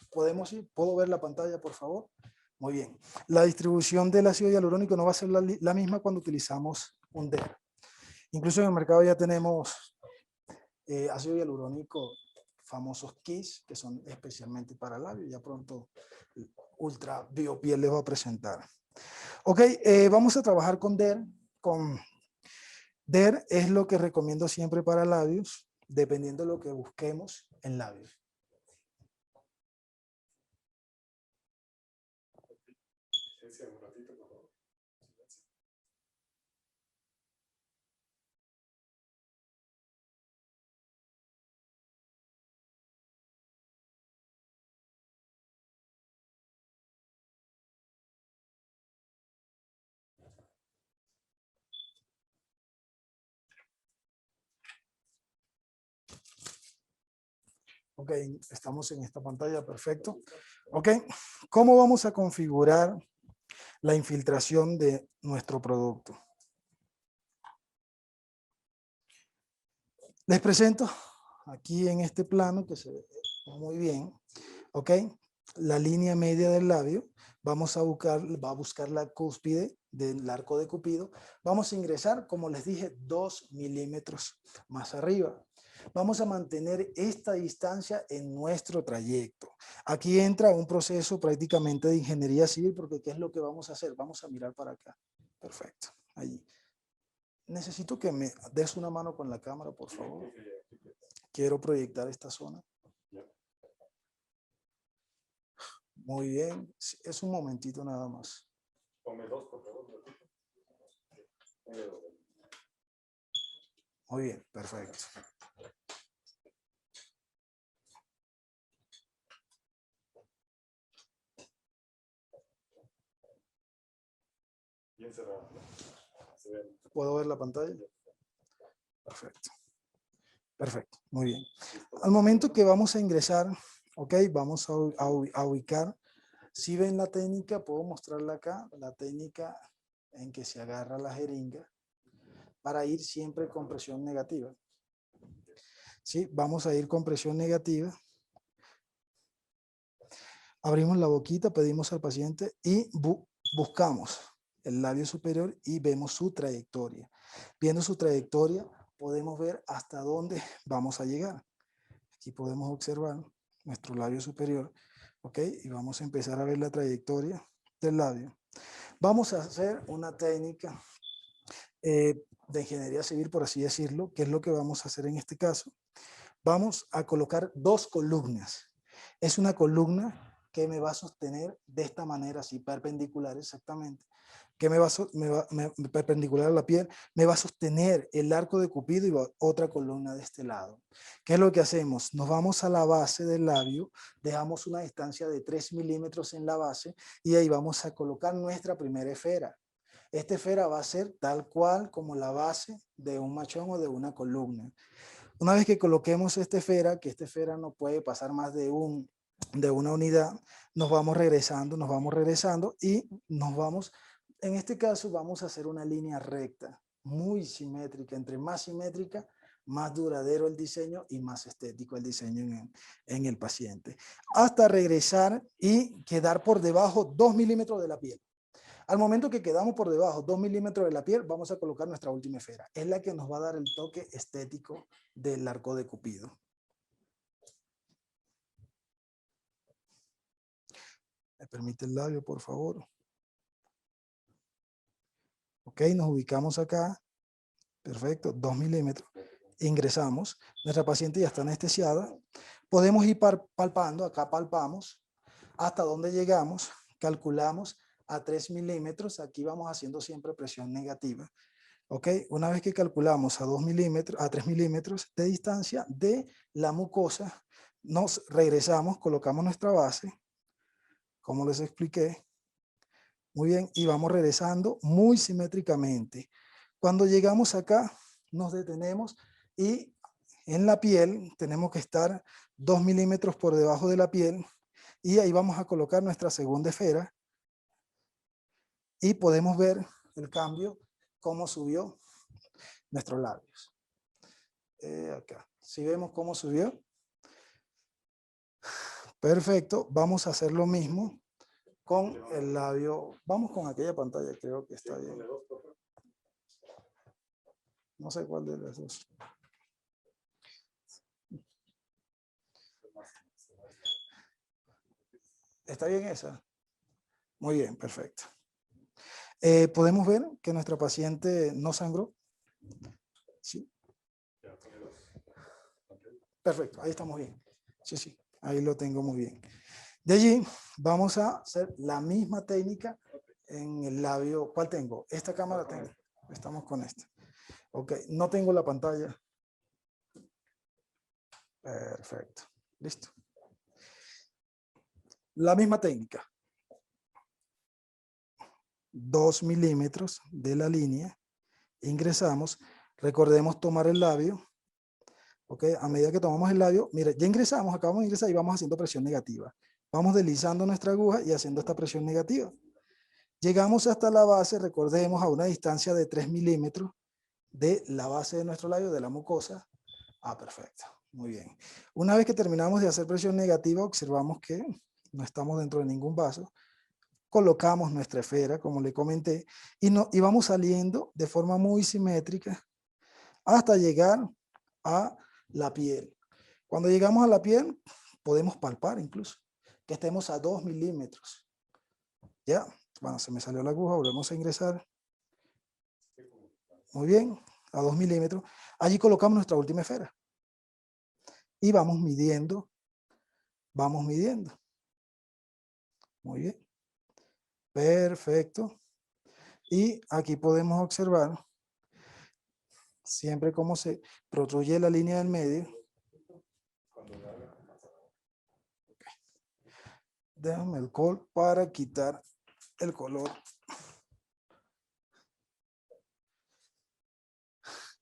¿Puedo ver la pantalla, por favor? Muy bien. La distribución del ácido hialurónico no va a ser la misma cuando utilizamos un DER. Incluso en el mercado ya tenemos ácido hialurónico, famosos KISS, que son especialmente para labios. Ya pronto Ultra Biopiel les va a presentar. Ok, vamos a trabajar con DER. DER es lo que recomiendo siempre para labios, dependiendo de lo que busquemos en labios. Un ratito, por favor. Ok, estamos en esta pantalla, perfecto. Ok, ¿cómo vamos a configurar la infiltración de nuestro producto? Les presento aquí en este plano que se ve muy bien, ok, la línea media del labio. Vamos a buscar la cúspide del arco de Cupido. Vamos a ingresar, como les dije, 2 milímetros más arriba. Vamos a mantener esta distancia en nuestro trayecto. Aquí entra un proceso prácticamente de ingeniería civil, porque ¿qué es lo que vamos a hacer? Vamos a mirar para acá. Perfecto, allí. Necesito que me des una mano con la cámara, por favor. Quiero proyectar esta zona. Muy bien, es un momentito nada más. Tome 2, por favor. Muy bien, perfecto. Bien cerrado. ¿Puedo ver la pantalla? Perfecto. Perfecto, muy bien. Al momento que vamos a ingresar, ok, vamos a ubicar. Si ven la técnica, puedo mostrarla acá, la técnica en que se agarra la jeringa para ir siempre con presión negativa. ¿Sí? Vamos a ir con presión negativa. Abrimos la boquita, pedimos al paciente y buscamos el labio superior y vemos su trayectoria. Viendo su trayectoria, podemos ver hasta dónde vamos a llegar. Aquí podemos observar nuestro labio superior, ¿ok? Y vamos a empezar a ver la trayectoria del labio. Vamos a hacer una técnica de ingeniería civil, por así decirlo, que es lo que vamos a hacer en este caso. Vamos a colocar 2 columnas. Es una columna que me va a sostener de esta manera, así perpendicular exactamente, que me va, perpendicular a la piel, me va a sostener el arco de Cupido y otra columna de este lado. ¿Qué es lo que hacemos? Nos vamos a la base del labio, dejamos una distancia de 3 milímetros en la base y ahí vamos a colocar nuestra primera esfera. Esta esfera va a ser tal cual como la base de un machón o de una columna. Una vez que coloquemos esta esfera, que esta esfera no puede pasar más de una unidad, nos vamos regresando y nos vamos, en este caso vamos a hacer una línea recta, muy simétrica. Entre más simétrica, más duradero el diseño y más estético el diseño en el paciente. Hasta regresar y quedar por debajo 2 milímetros de la piel. Al momento que quedamos por debajo 2 milímetros de la piel, vamos a colocar nuestra última esfera. Es la que nos va a dar el toque estético del arco de Cupido. ¿Me permite el labio, por favor? Ok, nos ubicamos acá. Perfecto, 2 milímetros. Ingresamos. Nuestra paciente ya está anestesiada. Podemos ir palpando. Acá palpamos. Hasta donde llegamos. Calculamos a 3 milímetros. Aquí vamos haciendo siempre presión negativa. Ok, una vez que calculamos a 2 milímetros, a 3 milímetros de distancia de la mucosa, nos regresamos, colocamos nuestra base, como les expliqué. Muy bien, y vamos regresando muy simétricamente. Cuando llegamos acá, nos detenemos y en la piel tenemos que estar 2 milímetros por debajo de la piel y ahí vamos a colocar nuestra segunda esfera y podemos ver el cambio, cómo subió nuestros labios. Acá, si vemos cómo subió. Perfecto, vamos a hacer lo mismo con el labio. Vamos con aquella pantalla, creo que está bien. No sé cuál de las dos. ¿Está bien esa? Muy bien, perfecto. ¿Podemos ver que nuestra paciente no sangró? Sí. Perfecto, ahí estamos bien. Sí, sí, ahí lo tengo muy bien. De allí vamos a hacer la misma técnica en el labio. ¿Cuál tengo? Esta cámara tengo. Estamos con esta. Ok, no tengo la pantalla. Perfecto, listo. La misma técnica. 2 milímetros de la línea. Ingresamos. Recordemos tomar el labio. Ok, a medida que tomamos el labio, mira, ya ingresamos, acabamos de ingresar y vamos haciendo presión negativa. Vamos deslizando nuestra aguja y haciendo esta presión negativa. Llegamos hasta la base, recordemos, a una distancia de 3 milímetros de la base de nuestro labio, de la mucosa. Ah, perfecto. Muy bien. Una vez que terminamos de hacer presión negativa, observamos que no estamos dentro de ningún vaso. Colocamos nuestra esfera, como le comenté, y vamos saliendo de forma muy simétrica hasta llegar a la piel. Cuando llegamos a la piel, podemos palpar incluso, que estemos a 2 milímetros. ¿Ya? Bueno, se me salió la aguja, volvemos a ingresar. Muy bien, a 2 milímetros. Allí colocamos nuestra última esfera. Y vamos midiendo. Vamos midiendo. Muy bien. Perfecto. Y aquí podemos observar siempre cómo se protruye la línea del medio. Déjame el alcohol para quitar el color.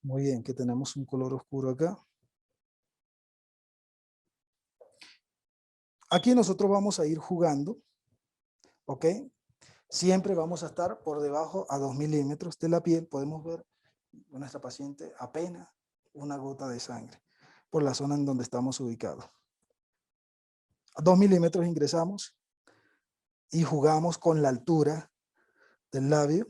Muy bien, que tenemos un color oscuro acá. Aquí nosotros vamos a ir jugando, ¿ok? Siempre vamos a estar por debajo a 2 milímetros de la piel. Podemos ver en nuestra paciente apenas una gota de sangre por la zona en donde estamos ubicados. A 2 milímetros ingresamos y jugamos con la altura del labio.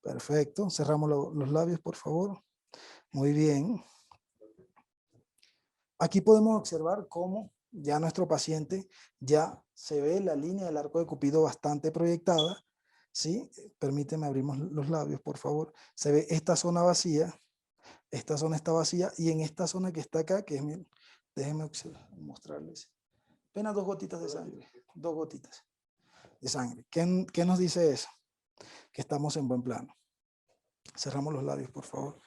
Perfecto. Cerramos los labios, por favor. Muy bien. Aquí podemos observar cómo ya nuestro paciente ya se ve la línea del arco de Cupido bastante proyectada. ¿Sí? Permíteme, abrimos los labios, por favor. Se ve esta zona vacía. esta zona está vacía y en esta zona que está acá, que es, miren, déjenme mostrarles, apenas 2 gotitas de sangre, 2 gotitas de sangre. ¿Qué nos dice eso? Que estamos en buen plano. Cerramos los labios, por favor.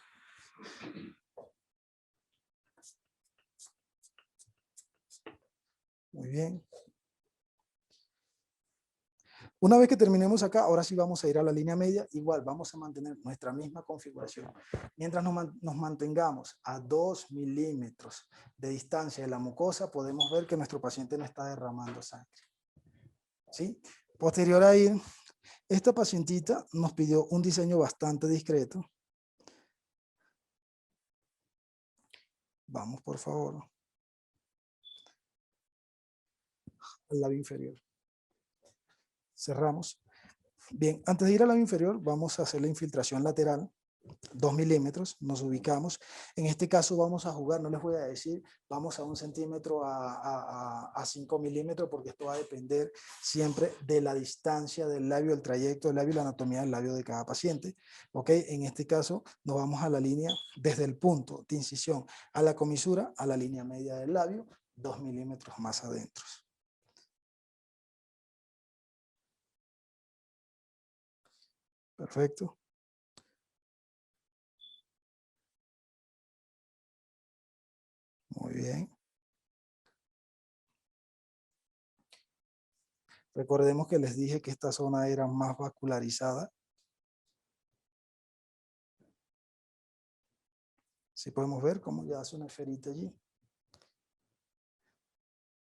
Muy bien. Una vez que terminemos acá, ahora sí vamos a ir a la línea media. Igual vamos a mantener nuestra misma configuración. Mientras nos mantengamos a 2 milímetros de distancia de la mucosa, podemos ver que nuestro paciente no está derramando sangre. ¿Sí? Posterior a ir, esta pacientita nos pidió un diseño bastante discreto. Vamos, por favor. Al labio inferior. Cerramos. Bien, antes de ir al labio inferior, vamos a hacer la infiltración lateral. 2 milímetros, nos ubicamos. En este caso vamos a jugar, no les voy a decir, vamos a 1 centímetro a 5 milímetros, porque esto va a depender siempre de la distancia del labio, el trayecto del labio y la anatomía del labio de cada paciente. ¿Ok? En este caso nos vamos a la línea desde el punto de incisión a la comisura, a la línea media del labio, 2 milímetros más adentro. Perfecto. Muy bien. Recordemos que les dije que esta zona era más vascularizada. Si podemos ver cómo ya hace una esferita allí.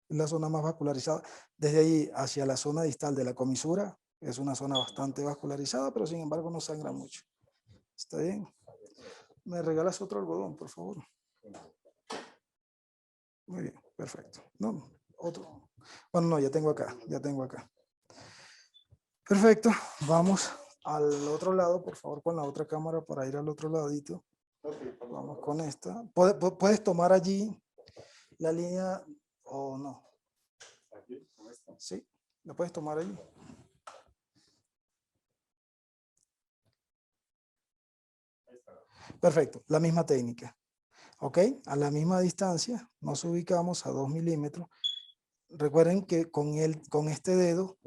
Es la zona más vascularizada. Desde ahí hacia la zona distal de la comisura, es una zona bastante vascularizada, pero sin embargo no sangra mucho. ¿Está bien? ¿Me regalas otro algodón, por favor? Muy bien, perfecto. No, otro. Bueno, no, ya tengo acá, ya tengo acá. Perfecto, vamos al otro lado, por favor, con la otra cámara para ir al otro ladito. Vamos con esta. ¿Puedes tomar allí la línea o no? Sí, la puedes tomar allí. Perfecto, la misma técnica. ¿Ok? A la misma distancia nos ubicamos a 2 milímetros. Recuerden que con este dedo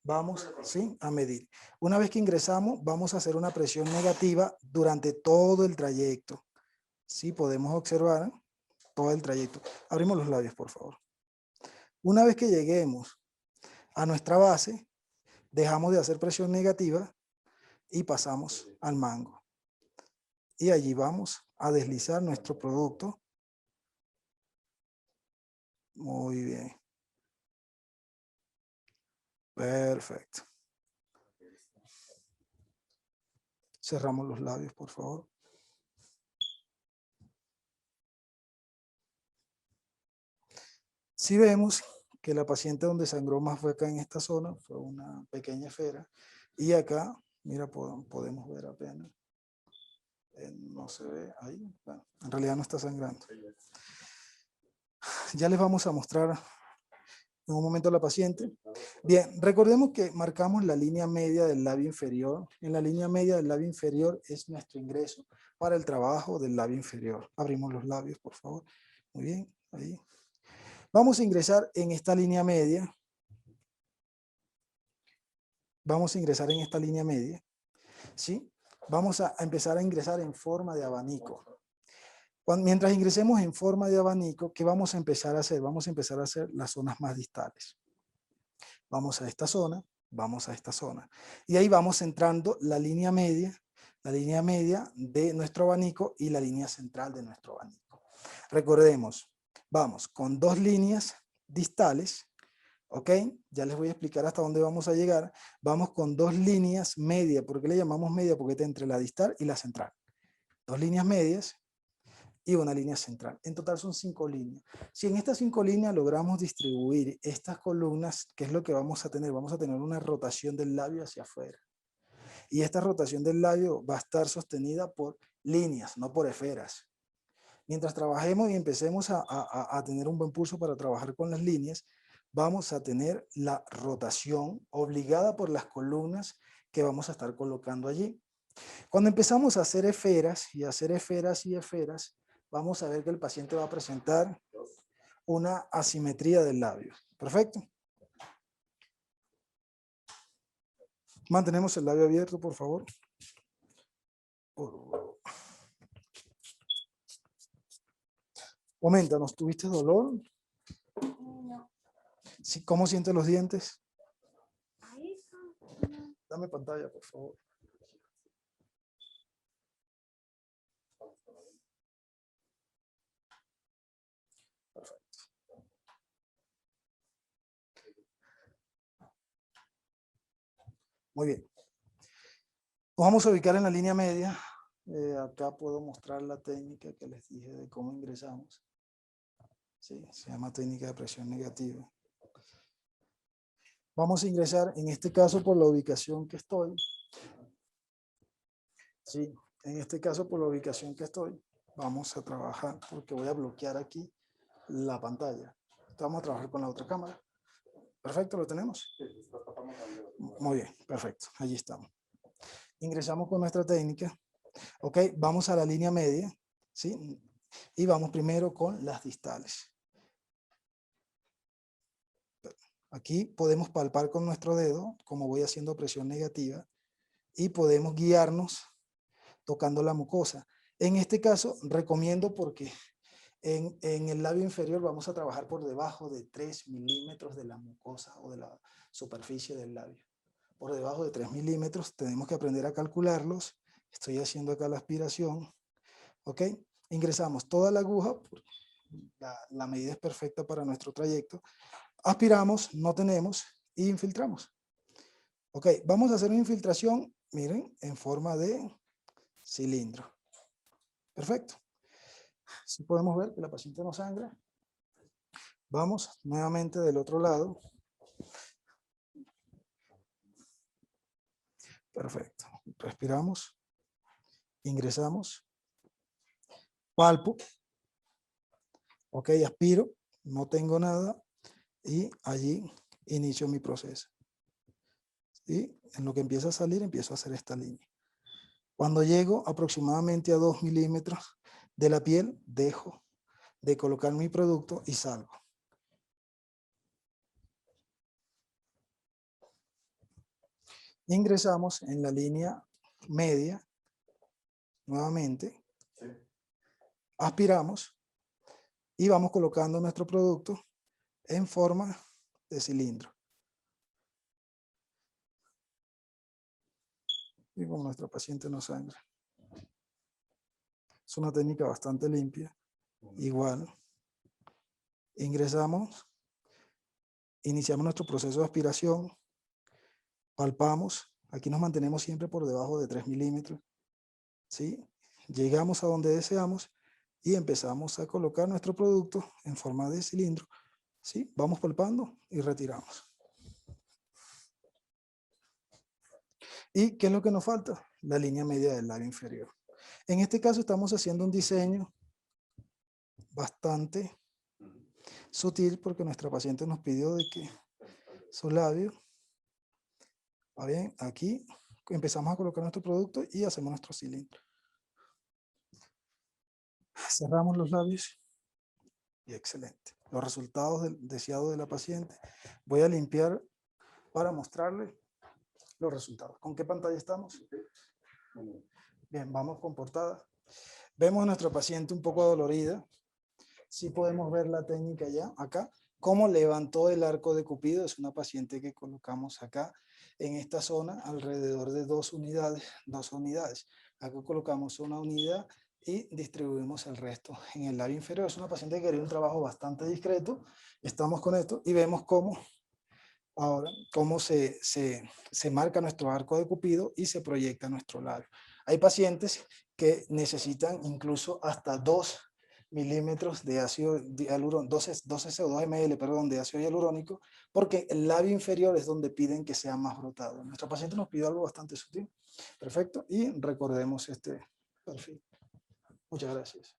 vamos, ¿sí?, a medir. Una vez que ingresamos, vamos a hacer una presión negativa durante todo el trayecto. Sí, podemos observar todo el trayecto. Abrimos los labios, por favor. Una vez que lleguemos a nuestra base, dejamos de hacer presión negativa y pasamos al mango. Y allí vamos a deslizar nuestro producto. Muy bien. Perfecto. Cerramos los labios, por favor. Si vemos que la paciente donde sangró más fue acá en esta zona, fue una pequeña esfera. Y acá, mira, podemos ver apenas. No se ve ahí. Bueno, en realidad no está sangrando. Ya les vamos a mostrar en un momento a la paciente. Bien, recordemos que marcamos la línea media del labio inferior. En la línea media del labio inferior es nuestro ingreso para el trabajo del labio inferior. Abrimos los labios, por favor. Muy bien, ahí. Vamos a ingresar en esta línea media. Vamos a ingresar en esta línea media. ¿Sí? Vamos a empezar a ingresar en forma de abanico. Mientras ingresemos en forma de abanico, ¿qué vamos a empezar a hacer? Vamos a empezar a hacer las zonas más distales. Vamos a esta zona, vamos a esta zona. Y ahí vamos entrando la línea media de nuestro abanico y la línea central de nuestro abanico. Recordemos, vamos con 2 líneas distales, ¿ok? Ya les voy a explicar hasta dónde vamos a llegar. Vamos con 2 líneas medias. ¿Por qué le llamamos media? Porque está entre la distal y la central. 2 líneas medias y una línea central. En total son 5 líneas. Si en estas 5 líneas logramos distribuir estas columnas, ¿qué es lo que vamos a tener? Vamos a tener una rotación del labio hacia afuera. Y esta rotación del labio va a estar sostenida por líneas, no por esferas. Mientras trabajemos y empecemos a tener un buen pulso para trabajar con las líneas, vamos a tener la rotación obligada por las columnas que vamos a estar colocando allí. Cuando empezamos a hacer esferas y hacer esferas y esferas, vamos a ver que el paciente va a presentar una asimetría del labio. Perfecto. Mantenemos el labio abierto, por favor. Coméntanos, ¿tuviste dolor? No. Sí, ¿cómo sientes los dientes? Dame pantalla, por favor. Perfecto. Muy bien. Nos vamos a ubicar en la línea media. Acá puedo mostrar la técnica que les dije de cómo ingresamos. Sí, se llama técnica de presión negativa. Vamos a ingresar, en este caso, por la ubicación que estoy. Sí, en este caso, por la ubicación que estoy, vamos a trabajar, porque voy a bloquear aquí la pantalla. Vamos a trabajar con la otra cámara. Perfecto, ¿lo tenemos? Muy bien, perfecto, allí estamos. Ingresamos con nuestra técnica. Ok, vamos a la línea media, ¿sí? Y vamos primero con las distales. Aquí podemos palpar con nuestro dedo, como voy haciendo presión negativa, y podemos guiarnos tocando la mucosa. En este caso, recomiendo porque en el labio inferior vamos a trabajar por debajo de 3 milímetros de la mucosa o de la superficie del labio. Por debajo de 3 milímetros tenemos que aprender a calcularlos. Estoy haciendo acá la aspiración. ¿Ok? Ingresamos toda la aguja. La medida es perfecta para nuestro trayecto. Aspiramos, no tenemos, y infiltramos. Ok, vamos a hacer una infiltración, miren, en forma de cilindro. Perfecto. Si podemos ver que la paciente no sangra. Vamos nuevamente del otro lado. Perfecto. Respiramos. Ingresamos. Palpo. Ok, aspiro. No tengo nada. Y allí inicio mi proceso. Y en lo que empieza a salir, empiezo a hacer esta línea. Cuando llego aproximadamente a 2 milímetros de la piel, dejo de colocar mi producto y salgo. Ingresamos en la línea media, nuevamente, aspiramos y vamos colocando nuestro producto en forma de cilindro. Y con nuestro paciente no sangra. Es una técnica bastante limpia. Igual, ingresamos, iniciamos nuestro proceso de aspiración, palpamos, aquí nos mantenemos siempre por debajo de 3 milímetros, ¿sí? Llegamos a donde deseamos y empezamos a colocar nuestro producto en forma de cilindro, ¿sí? Vamos palpando y retiramos. ¿Y qué es lo que nos falta? La línea media del labio inferior. En este caso estamos haciendo un diseño bastante sutil porque nuestra paciente nos pidió de que su labio, ¿va bien? Aquí empezamos a colocar nuestro producto y hacemos nuestro cilindro. Cerramos los labios y excelente. Los resultados deseados de la paciente. Voy a limpiar para mostrarle los resultados. ¿Con qué pantalla estamos? Bien, vamos con portada. Vemos a nuestra paciente un poco dolorida. Sí podemos ver la técnica ya acá. Cómo levantó el arco de Cupido. Es una paciente que colocamos acá en esta zona alrededor de 2 unidades. 2 unidades. Acá colocamos una unidad y distribuimos el resto en el labio inferior. Es una paciente que quería un trabajo bastante discreto. Estamos con esto y vemos cómo ahora cómo se marca nuestro arco de Cupido y se proyecta nuestro labio. Hay pacientes que necesitan incluso hasta 2 milímetros de ácido hialurónico, 12 o 2 ml, perdón, de ácido hialurónico, porque el labio inferior es donde piden que sea más brotado. Nuestra paciente nos pidió algo bastante sutil. Perfecto, y recordemos este perfil. Muchas gracias.